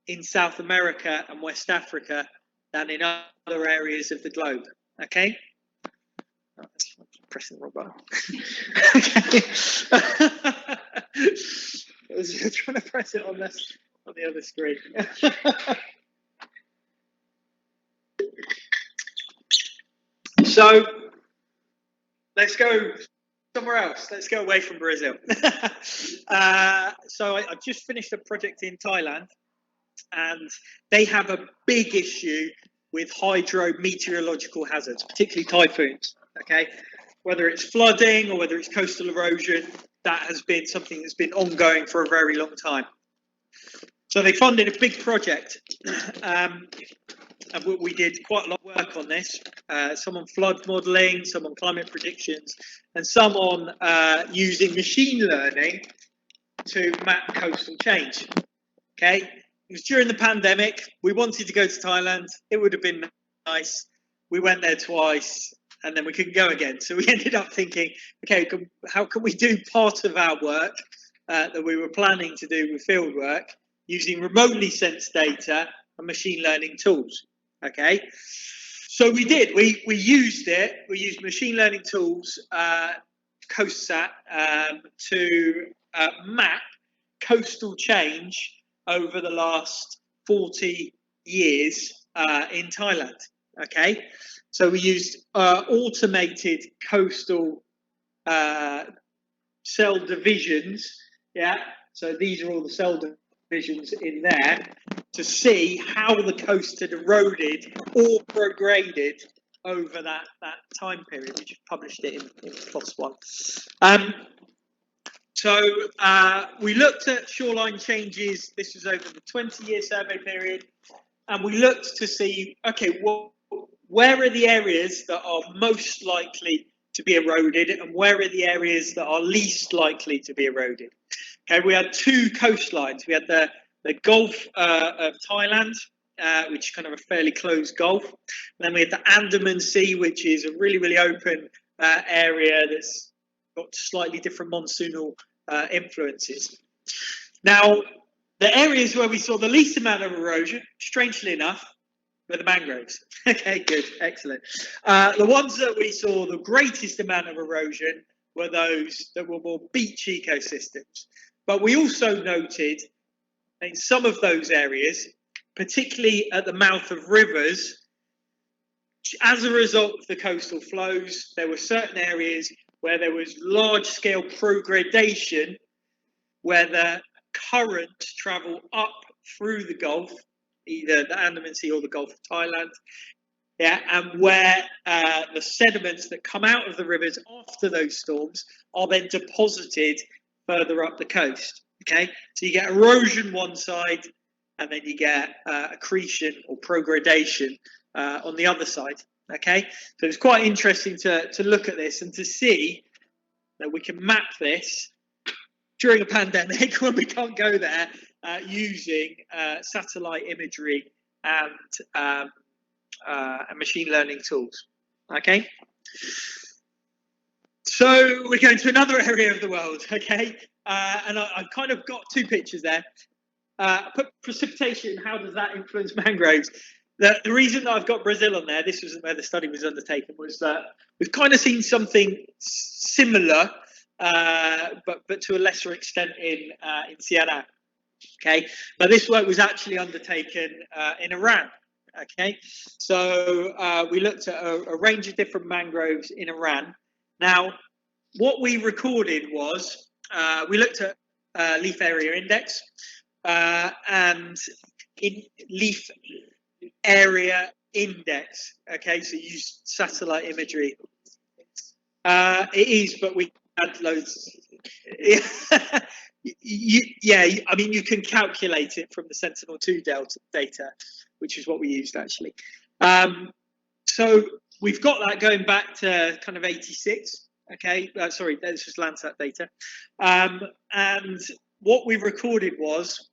[SPEAKER 1] in South America and West Africa than in other areas of the globe. Okay? Oh, I'm pressing the wrong button. Okay. I was trying to press it on the other screen. So let's go somewhere else. Let's go away from Brazil. So I've just finished a project in Thailand, and they have a big issue with hydrometeorological hazards, particularly typhoons. Okay, whether it's flooding or whether it's coastal erosion, that has been something that's been ongoing for a very long time. So they funded a big project. and we did quite a lot of work on this, some on flood modelling, some on climate predictions, and some on using machine learning to map coastal change. Okay, it was during the pandemic. We wanted to go to Thailand. It would have been nice. We went there twice, and then we couldn't go again. So we ended up thinking, okay, how can we do part of our work that we were planning to do with field work using remotely sensed data and machine learning tools? Okay, so we did. We used it. We used machine learning tools, CoastSat, to map coastal change over the last 40 years in Thailand. Okay, so we used automated coastal cell divisions. Yeah, so these are all the cell divisions in there to see how the coast had eroded or prograded over that time period. We just published it in PLOS1. So we looked at shoreline changes. This was over the 20-year survey period, and we looked to see, okay, well, where are the areas that are most likely to be eroded, and where are the areas that are least likely to be eroded? Okay, we had two coastlines. We had the Gulf of Thailand, which is kind of a fairly closed gulf. And then we had the Andaman Sea, which is a really, really open area that's got slightly different monsoonal influences. Now, the areas where we saw the least amount of erosion, strangely enough, were the mangroves. Okay, good, excellent. The ones that we saw the greatest amount of erosion were those that were more beach ecosystems. But we also noted in some of those areas, particularly at the mouth of rivers, as a result of the coastal flows, there were certain areas where there was large-scale progradation, where the currents travel up through the Gulf, either the Andaman Sea or the Gulf of Thailand, yeah, and where the sediments that come out of the rivers after those storms are then deposited further up the coast. Okay, so you get erosion one side, and then you get accretion or progradation on the other side. Okay, so it's quite interesting to look at this and to see that we can map this during a pandemic when we can't go there using satellite imagery and machine learning tools. Okay, so we're going to another area of the world. Okay, and I've kind of got two pictures there. Put precipitation, how does that influence mangroves? The reason that I've got Brazil on there, this was where the study was undertaken, was that we've kind of seen something similar, but to a lesser extent in Ceará. Okay, but this work was actually undertaken in Iran. Okay, so we looked at a range of different mangroves in Iran. Now, what we recorded was we looked at leaf area index and in leaf area index. Okay, so use satellite imagery. It is, but we had loads. Yeah, I mean, you can calculate it from the Sentinel-2 Delta data, which is what we used actually. So we've got that going back to kind of 86. Okay, sorry, this was Landsat data. And what we recorded was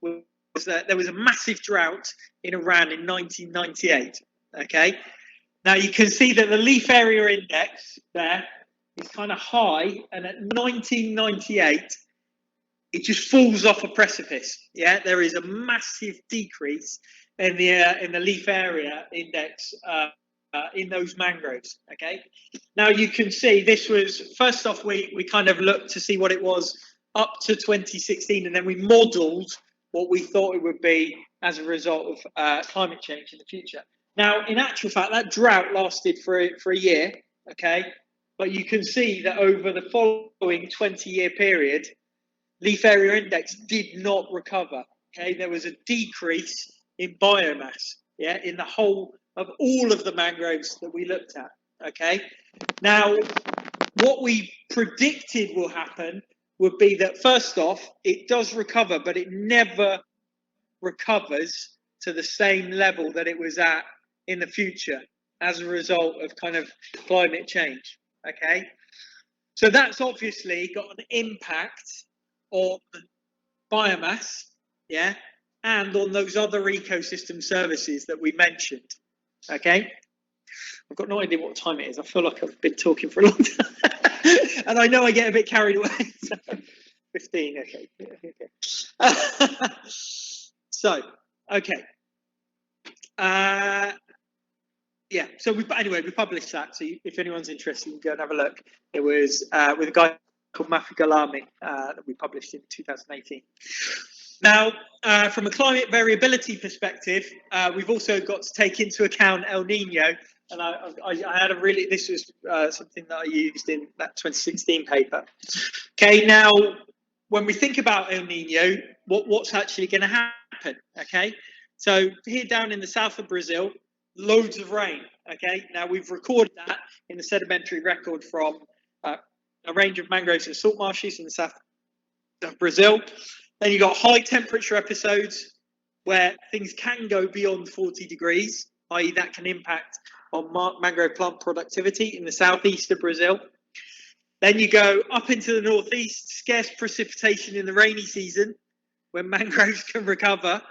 [SPEAKER 1] that there was a massive drought in Iran in 1998. Okay, now you can see that the leaf area index there is kind of high, and at 1998 it just falls off a precipice. Yeah, there is a massive decrease in the leaf area index in those mangroves. Okay, now you can see this was, first off, we kind of looked to see what it was up to 2016, and then we modelled what we thought it would be as a result of climate change in the future. Now, in actual fact, that drought lasted for a year. Okay, but you can see that over the following 20-year period, leaf area index did not recover. Okay, there was a decrease in biomass, yeah, in the whole of all of the mangroves that we looked at. Okay, now what we predicted will happen would be that, first off, it does recover, but it never recovers to the same level that it was at in the future as a result of kind of climate change. Okay, so that's obviously got an impact on biomass, yeah, and on those other ecosystem services that we mentioned. Okay, I've got no idea what time it is. I feel like I've been talking for a long time. And I know I get a bit carried away. So 15, okay. So, okay. Yeah, so we published that. So if anyone's interested, you can go and have a look. It was with a guy called Mafi Galami that we published in 2018. Now, from a climate variability perspective, we've also got to take into account El Nino. And I had this was something that I used in that 2016 paper. Okay, now, when we think about El Nino, what's actually going to happen? Okay, so here down in the south of Brazil, loads of rain. Okay, now we've recorded that in the sedimentary record from a range of mangroves and salt marshes in the south of Brazil. Then you've got high temperature episodes where things can go beyond 40 degrees, i.e. that can impact on mangrove plant productivity in the southeast of Brazil. Then you go up into the northeast, scarce precipitation in the rainy season when mangroves can recover,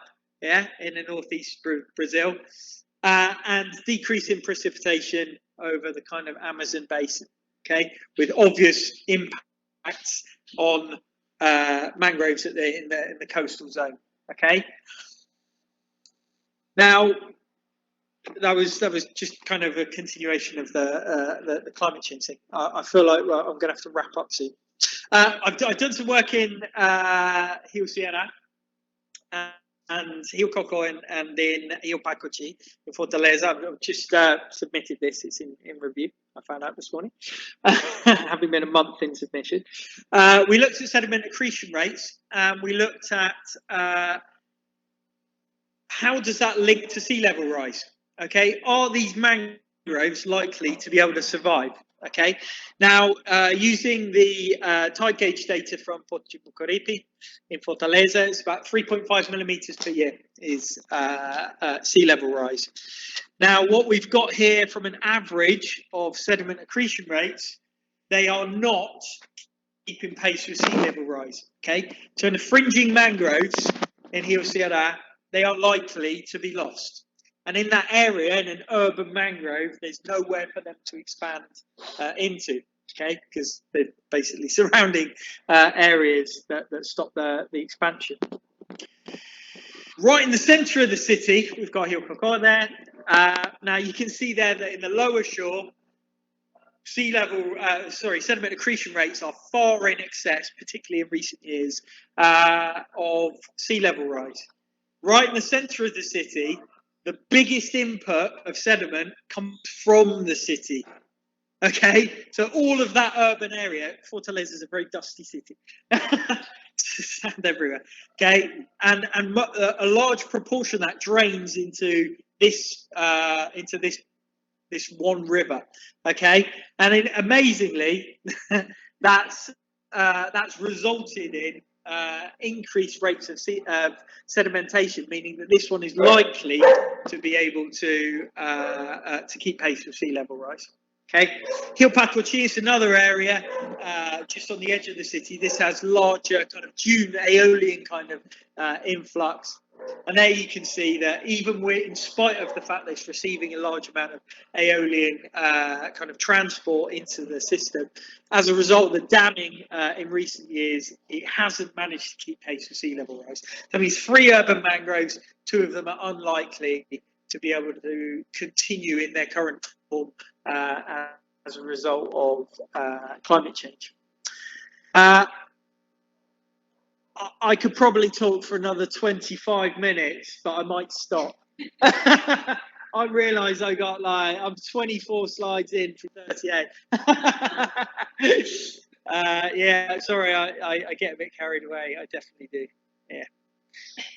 [SPEAKER 1] yeah, in the northeast Brazil, and decrease in precipitation over the kind of Amazon basin, okay, with obvious impacts on mangroves in the coastal zone, okay. Now, that was just kind of a continuation of the climate change thing. I feel like I'm going to have to wrap up soon. I've done some work in Rio Ceará and Rio Cocó and in Rio Pacochi in Fortaleza. I've just submitted this. It's in review. I found out this morning, having been a month in submission. We looked at sediment accretion rates, and we looked at how does that link to sea level rise? Okay, are these mangroves likely to be able to survive? Okay, now using the tide gauge data from Porto Bocoripe in Fortaleza, it's about 3.5 millimeters per year is sea level rise. Now, what we've got here from an average of sediment accretion rates, they are not keeping pace with sea level rise. Okay, so in the fringing mangroves in Rio Ceará, they are likely to be lost. And in that area, in an urban mangrove, there's nowhere for them to expand into, okay, because they're basically surrounding areas that stop the expansion. Right in the centre of the city, we've got Rio Cocó there. Now you can see there that in the lower shore, sediment accretion rates are far in excess, particularly in recent years, of sea level rise. Right in the centre of the city, the biggest input of sediment comes from the city. Okay, so all of that urban area, Fortaleza is a very dusty city. Sand everywhere. Okay, and a large proportion of that drains into this one river. Okay, and amazingly, that's resulted in increased rates of sedimentation, meaning that this one is likely to be able to keep pace with sea level rise. Okay, Rio Pacochi is another area just on the edge of the city. This has larger kind of dune aeolian kind of influx. And there you can see that even in spite of the fact that it's receiving a large amount of aeolian kind of transport into the system, as a result of the damming in recent years, it hasn't managed to keep pace with sea level rise. That means 3 urban mangroves, 2 of them are unlikely to be able to continue in their current form as a result of climate change. I could probably talk for another 25 minutes, but I might stop. I realise I'm 24 slides in from 38. Yeah, sorry, I get a bit carried away. I definitely do. Yeah.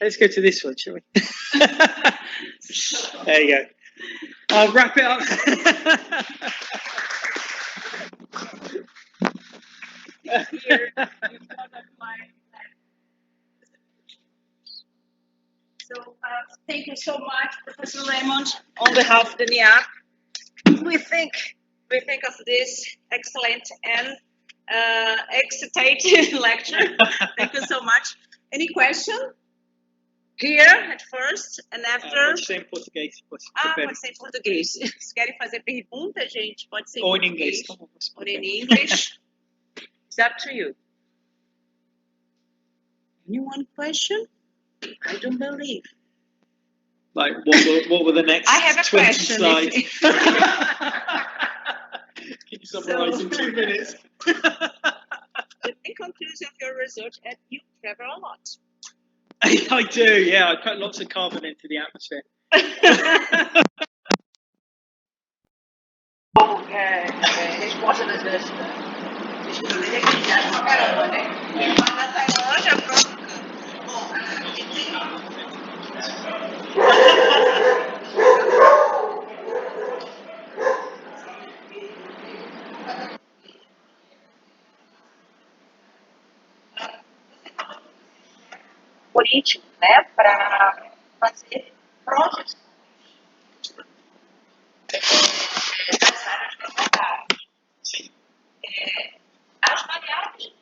[SPEAKER 1] Let's go to this one, shall we? There you go. I'll wrap it up.
[SPEAKER 2] So thank you so much, Professor Raymond, on behalf of the NEAP. We think of this excellent and excitating lecture. Thank you so much. Any question? Here at first and after.
[SPEAKER 1] Pode ser em português, se você preferir.
[SPEAKER 2] Pode ser em português. Se querem fazer pergunta, gente, pode ser em
[SPEAKER 1] Ou em
[SPEAKER 2] português.
[SPEAKER 1] inglês, como você
[SPEAKER 2] Or in
[SPEAKER 1] preferir.
[SPEAKER 2] English. It's up to you. Anyone question? I don't believe.
[SPEAKER 1] Like, what were the next
[SPEAKER 2] I have a
[SPEAKER 1] 20
[SPEAKER 2] question.
[SPEAKER 1] slides? Can you summarize in 2 minutes?
[SPEAKER 2] The main conclusion of your research, and you travel a lot.
[SPEAKER 1] I do, yeah. I put lots of carbon into the atmosphere.
[SPEAKER 2] Resposta das vezes. Deixa eu ver aqui, já pra caramba, né? Mas na Tailândia, pronto. Político, né, para fazer projetos das áreas de trabalho. As variáveis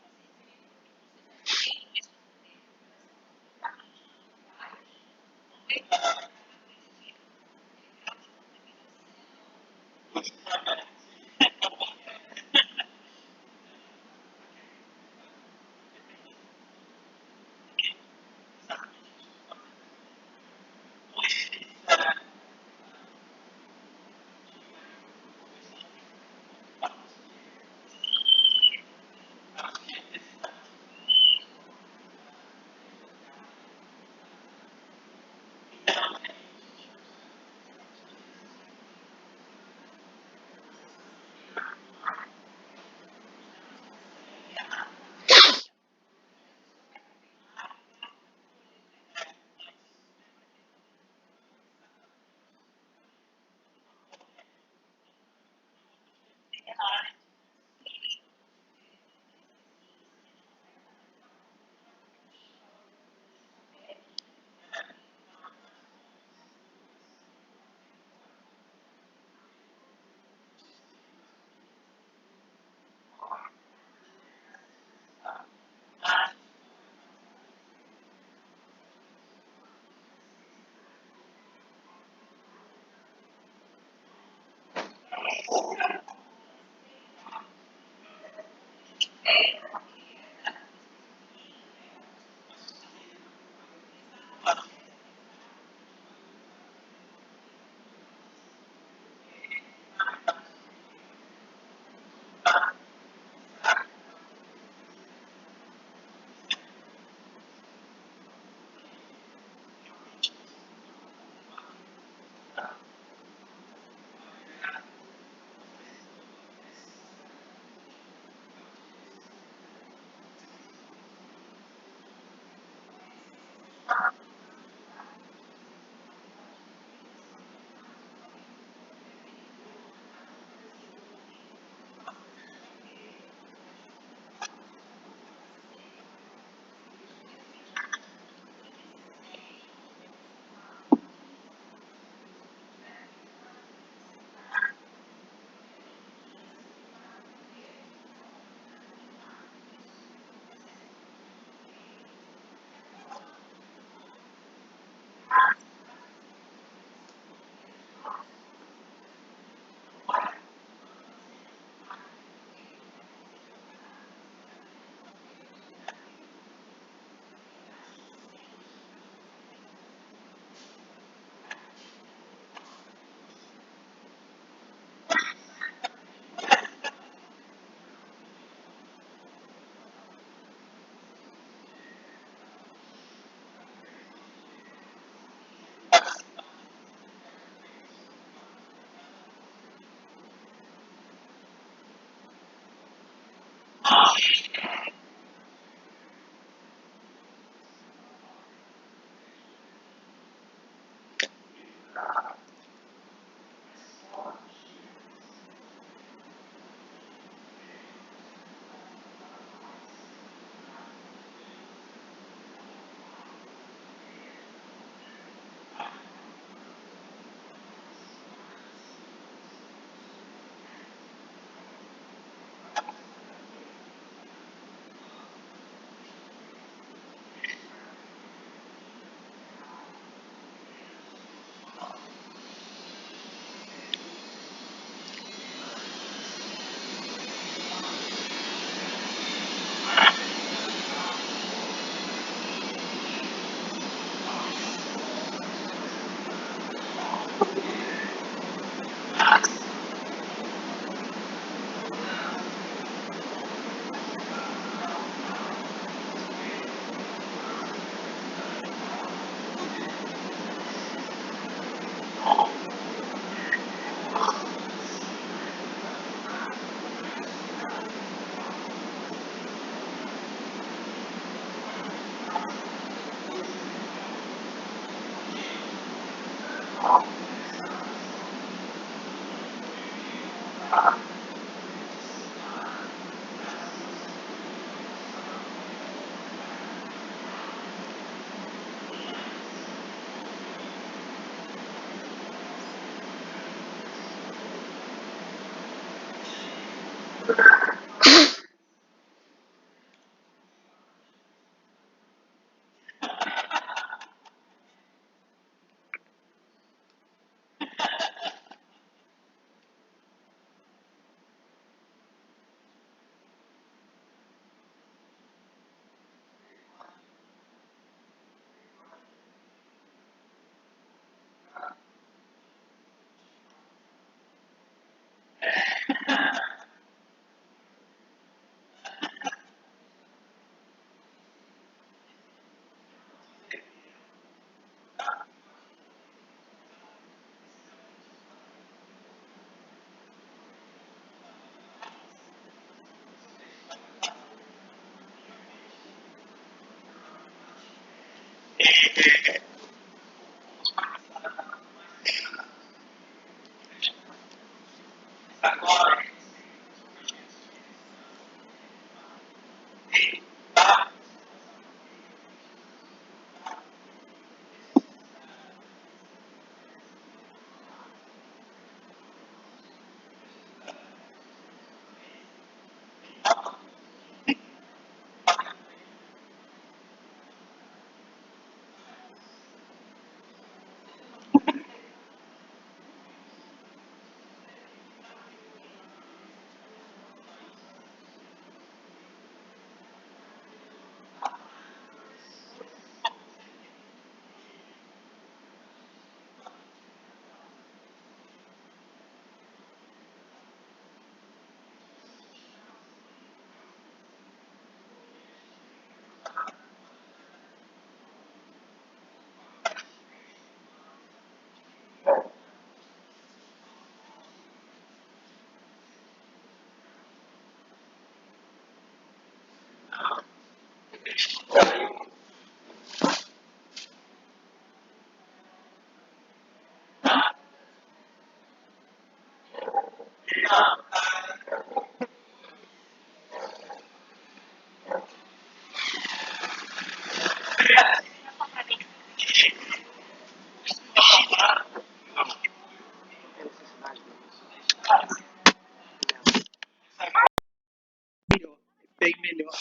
[SPEAKER 1] Bem melhor.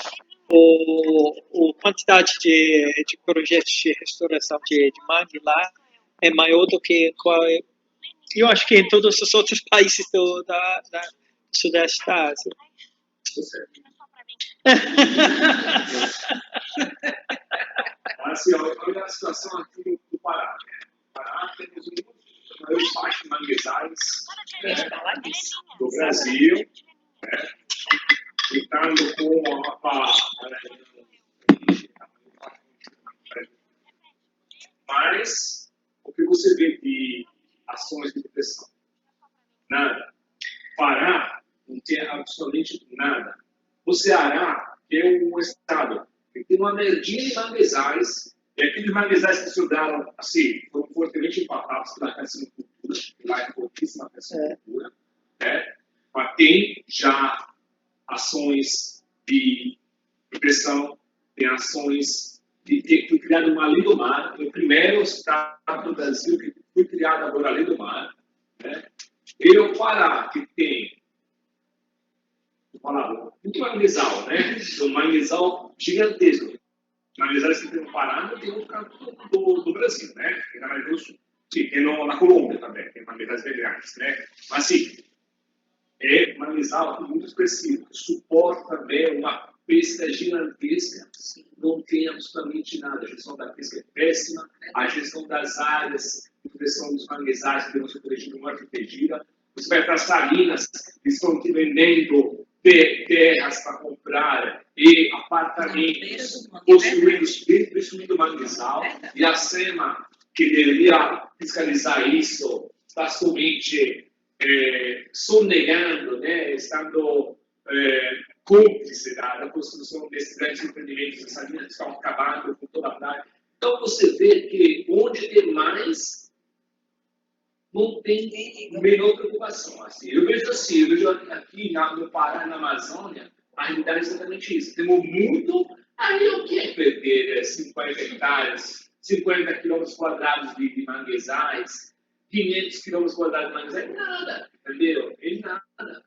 [SPEAKER 1] O quantidade de projetos de restauração de mangue lá é maior do que eu acho que em todos os outros países do Sudeste da Ásia.
[SPEAKER 3] Assim, olha a situação aqui do Pará. O Pará temos a maior parte de manguezais do Brasil, né? Ficando com uma parte. Mas o que você vê de ações de depressão? Nada. Pará não tem absolutamente nada. O Ceará é um estado que tem uma merdinha de manguezais, e aqueles manguezais que estudaram, assim, foram fortemente impactados pela calcicultura, lá é pouquíssima calcicultura, né? Mas tem já ações de depressão, tem ações de foi criada uma lei do mar, o primeiro estado do Brasil que foi criado agora a lei do mar, né? E o Pará, que tem muito manguezal, né? Um manguezal gigantesco. Manguezais que tem no Pará e tem outro canto do Brasil, né? Tem na América do Sul. Sim, tem na Colômbia também, tem manguezais bem grandes, né? Mas sim, é manguezal muito expressivo, suporta também uma pesca gigantesca, não tem absolutamente nada. A gestão da pesca é péssima, a gestão das áreas de proteção dos manguezais que devem ser protegidos não é protegida. Você vai para as salinas, que estão aqui vendendo terras para comprar e apartamentos construídos dentro do manguezal, e a SEMA, que deveria fiscalizar isso, está somente sonegando, né, estando cúmplice da construção desses grandes empreendimentos, essas salinas que estão acabando com toda a praia. Então você vê que onde tem mais, não tem a menor preocupação. Assim. Eu vejo aqui no Pará, na Amazônia, a realidade é exatamente isso. Temos muito, aí eu quero perder 50 hectares, 50 quilômetros quadrados de manguezais, 500 quilômetros quadrados de manguezais, nada, entendeu? É nada.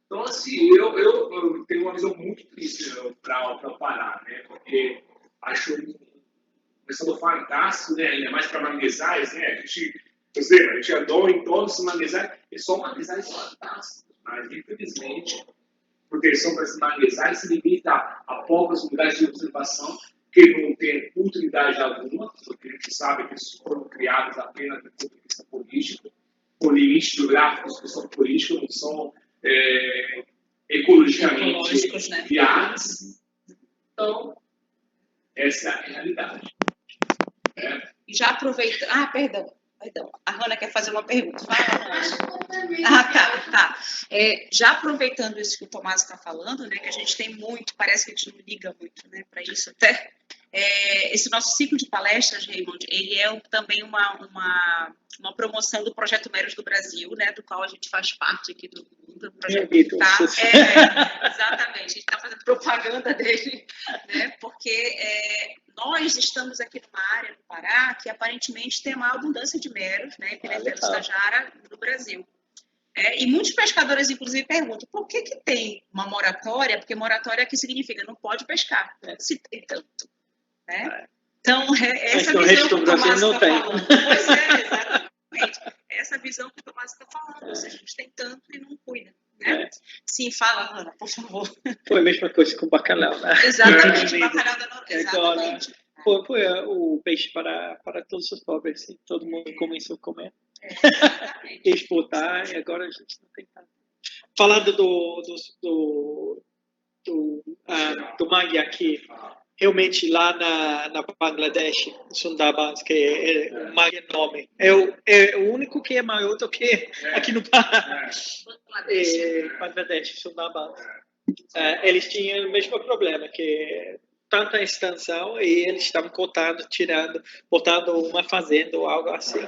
[SPEAKER 3] Então, assim, eu tenho uma visão muito triste para o Pará, né? Porque acho um estado fantástico, né? Ainda mais para manguezais, né? A gente adora em todos os manguezais, e são manguezais fantásticos, mas infelizmente, a proteção para esses manguezais se limita a poucas unidades de observação que não têm utilidade alguma, porque a gente sabe que eles foram criados apenas do ponto de vista político, com limites geográficos que são políticos, não são ecologicamente viáveis. Então, essa é a realidade.
[SPEAKER 2] E já aproveitando... Perdão. A Hannah quer fazer uma pergunta. Tá. Já aproveitando isso que o Tomás está falando, né, que a gente tem muito, parece que a gente não liga muito, né, para isso até, Esse nosso ciclo de palestras, Raymond, ele é também uma promoção do Projeto Meio do Brasil, né, do qual a gente faz parte aqui do projeto. Exatamente, a gente está fazendo propaganda dele, né, porque nós estamos aqui numa área do Pará que aparentemente tem uma abundância de meros, né, Epinephelus tajara no Brasil. E muitos pescadores, inclusive, perguntam por que tem uma moratória, porque moratória aqui significa não pode pescar, se tem tanto. Né? Então, essa visão que o Tomás está falando. Pois exatamente. Essa visão que o Tomás está falando. Ou seja, a gente tem tanto e não cuida. Né? Sim, fala, Ana, por favor.
[SPEAKER 1] Foi a mesma coisa com o bacalhau, né?
[SPEAKER 2] Exatamente, o bacalhau da Noruega. Exatamente.
[SPEAKER 1] Foi o peixe para todos os pobres. E todo mundo começou a comer. Exportar, e agora a gente não tem tanto. Falando do mangue aqui, realmente lá na Bangladesh, Sundarbans, que é um mangue enorme, é o único que é maior do que aqui no Pará. Bangladesh, Sundarbans. Eles tinham o mesmo problema, que tanta extensão, e eles estavam cortando, tirando, botando uma fazenda ou algo assim.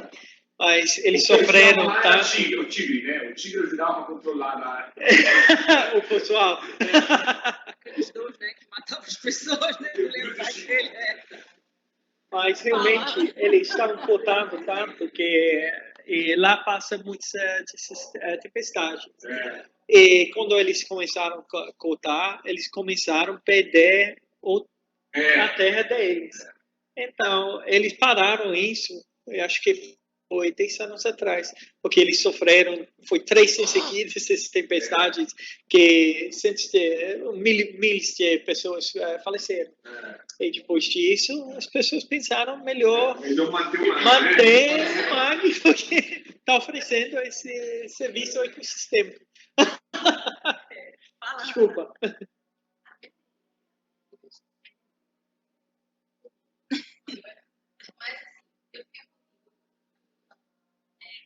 [SPEAKER 1] Mas eles sofreram, tá?
[SPEAKER 3] O tigre, né? O tigre ajudava a controlar lá.
[SPEAKER 1] O pessoal.
[SPEAKER 2] Aqueles dois, né, que matavam as pessoas, né? Não lembro mais dele,
[SPEAKER 1] Mas realmente eles estavam cortando tanto que lá passa muitas tempestades. E quando eles começaram a cortar, eles começaram a perder a terra deles. Então, eles pararam isso, eu acho que foi 10 anos atrás, porque eles sofreram, foi 3 seguidas essas tempestades, que milhares de pessoas faleceram. E depois disso, as pessoas pensaram melhor manter o mangue, porque está oferecendo esse serviço ao ecossistema. Desculpa.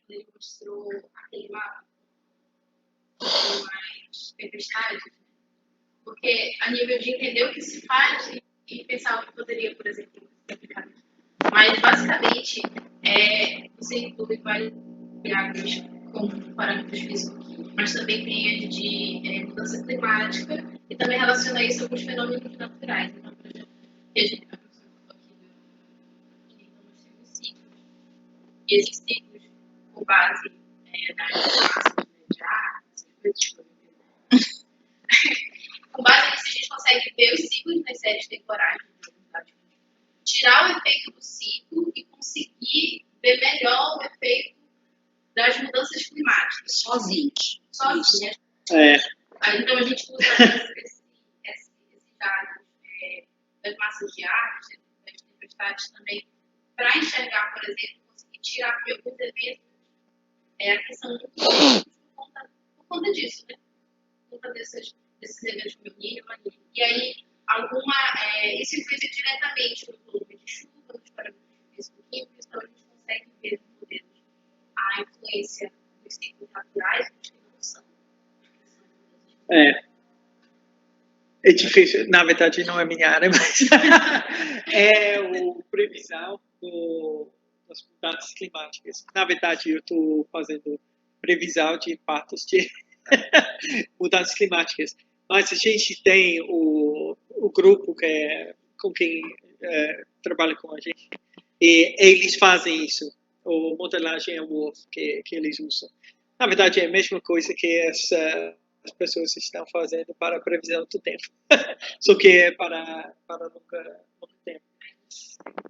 [SPEAKER 4] Ele mostrou aquele mapa com mais tempestades, porque a nível de entender o que se faz e pensar o que poderia, por exemplo, ser aplicado. Mas, basicamente, você inclui variáveis como parâmetros físicos, mas também tem as de mudança climática e também relaciona isso a alguns fenômenos naturais. Então, por exemplo, a gente está aqui nós temos ciclos, e esses ciclos com base nas massas de ar, com base nisso a gente consegue ver os ciclos nas séries temporais, tirar o efeito do ciclo e conseguir ver melhor o efeito das mudanças climáticas. Sozinhos. Então a gente usa esses dados das massas de ar, das tempestades também, para enxergar, por exemplo, conseguir tirar de alguns eventos que são muito críticos por conta disso, né? Por conta desses eventos como o Nível. E aí, isso influencia diretamente no volume de chuva, nos parâmetros físico-químicos, então a gente consegue ver nos modelos a influência dos ciclos naturais, dos que não são.
[SPEAKER 1] É difícil, na verdade não é minha área, mas é o previsão das mudanças climáticas. Na verdade, eu estou fazendo previsão de impactos de mudanças climáticas. Mas a gente tem o grupo com quem trabalha com a gente, e eles fazem isso, a modelagem que eles usam. Na verdade, é a mesma coisa que as pessoas estão fazendo para a previsão do tempo, só que é para longo tempo.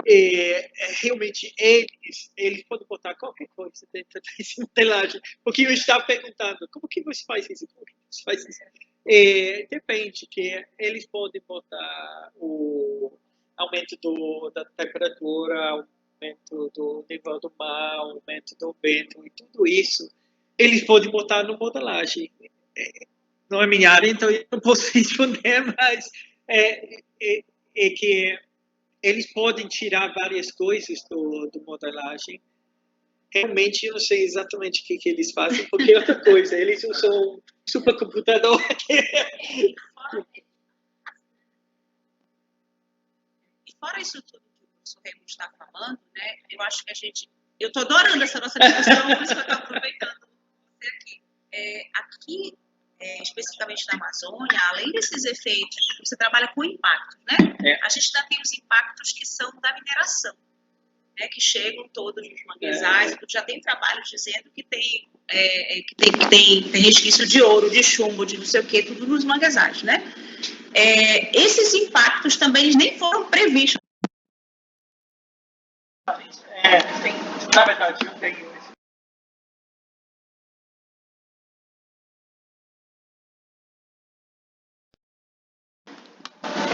[SPEAKER 1] E realmente eles podem botar qualquer coisa dentro dessa modelagem, porque eu estava perguntando como que você faz isso, como que você faz isso. Depende, que eles podem botar o aumento da temperatura, aumento do nível do mar, aumento do vento e tudo isso eles podem botar no modelagem. Não é minha área, então eu não posso responder, mas é que eles podem tirar várias coisas do modelagem. Realmente, eu não sei exatamente o que eles fazem, porque é outra coisa. Eles usam um supercomputador.
[SPEAKER 2] fora isso tudo que o professor Raymond está falando, né, eu acho que eu estou adorando essa nossa discussão, por isso que eu estou aproveitando você aqui. Aqui, especificamente na Amazônia, além desses efeitos, você trabalha com impactos, né? A gente ainda tem os impactos que são da mineração, né, que chegam todos nos manguezais, já tem trabalhos dizendo que tem resquício de ouro, de chumbo, de não sei o que, tudo nos manguezais, né? Esses impactos também eles nem foram previstos.
[SPEAKER 1] Na verdade, eu tenho esse.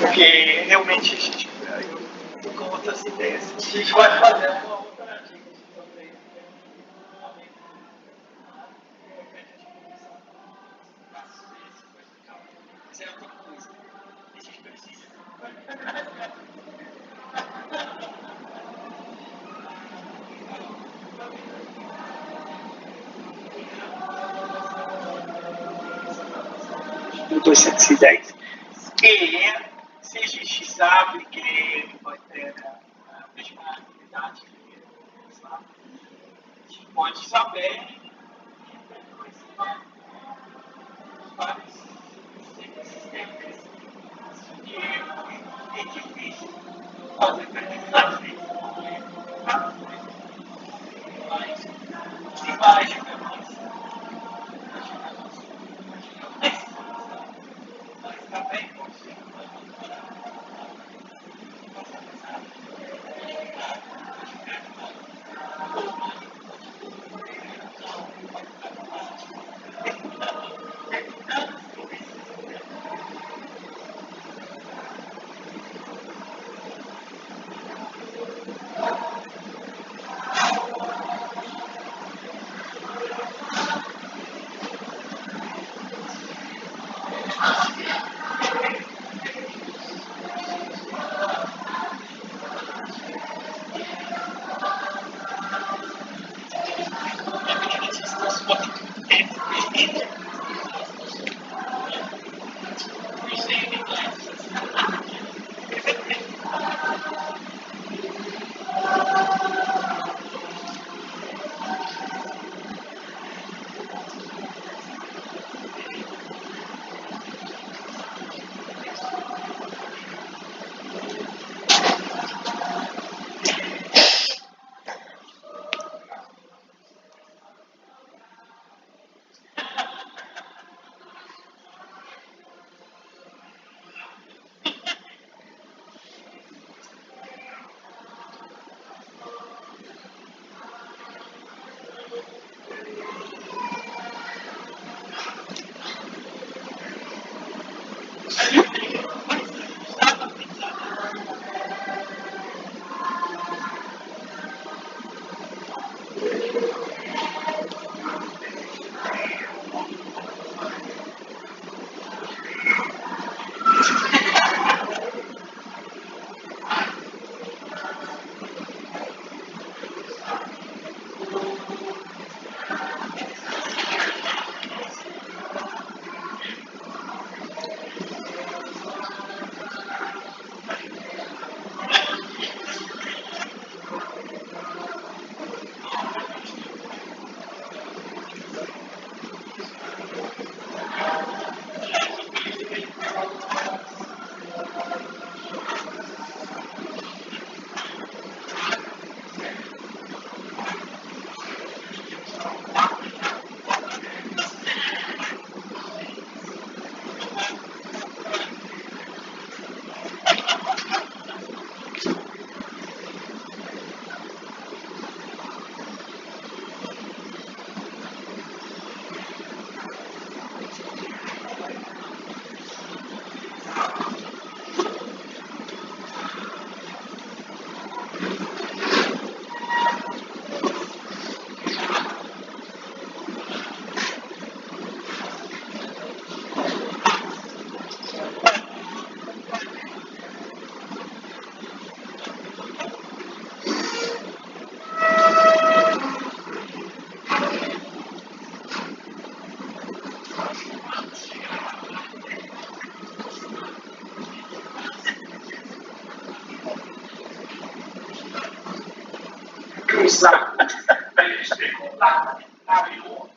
[SPEAKER 1] Porque realmente a gente, eu tô com outras ideias. A gente vai fazer uma outra dica sobre mas é outra coisa. A gente precisa. No 210. Que se a gente sabe que ele vai ter a mesma atividade que sabe, a gente pode saber vários sistemas que é difícil fazer previsões mas imagem mas também consigo
[SPEAKER 5] lá na menor.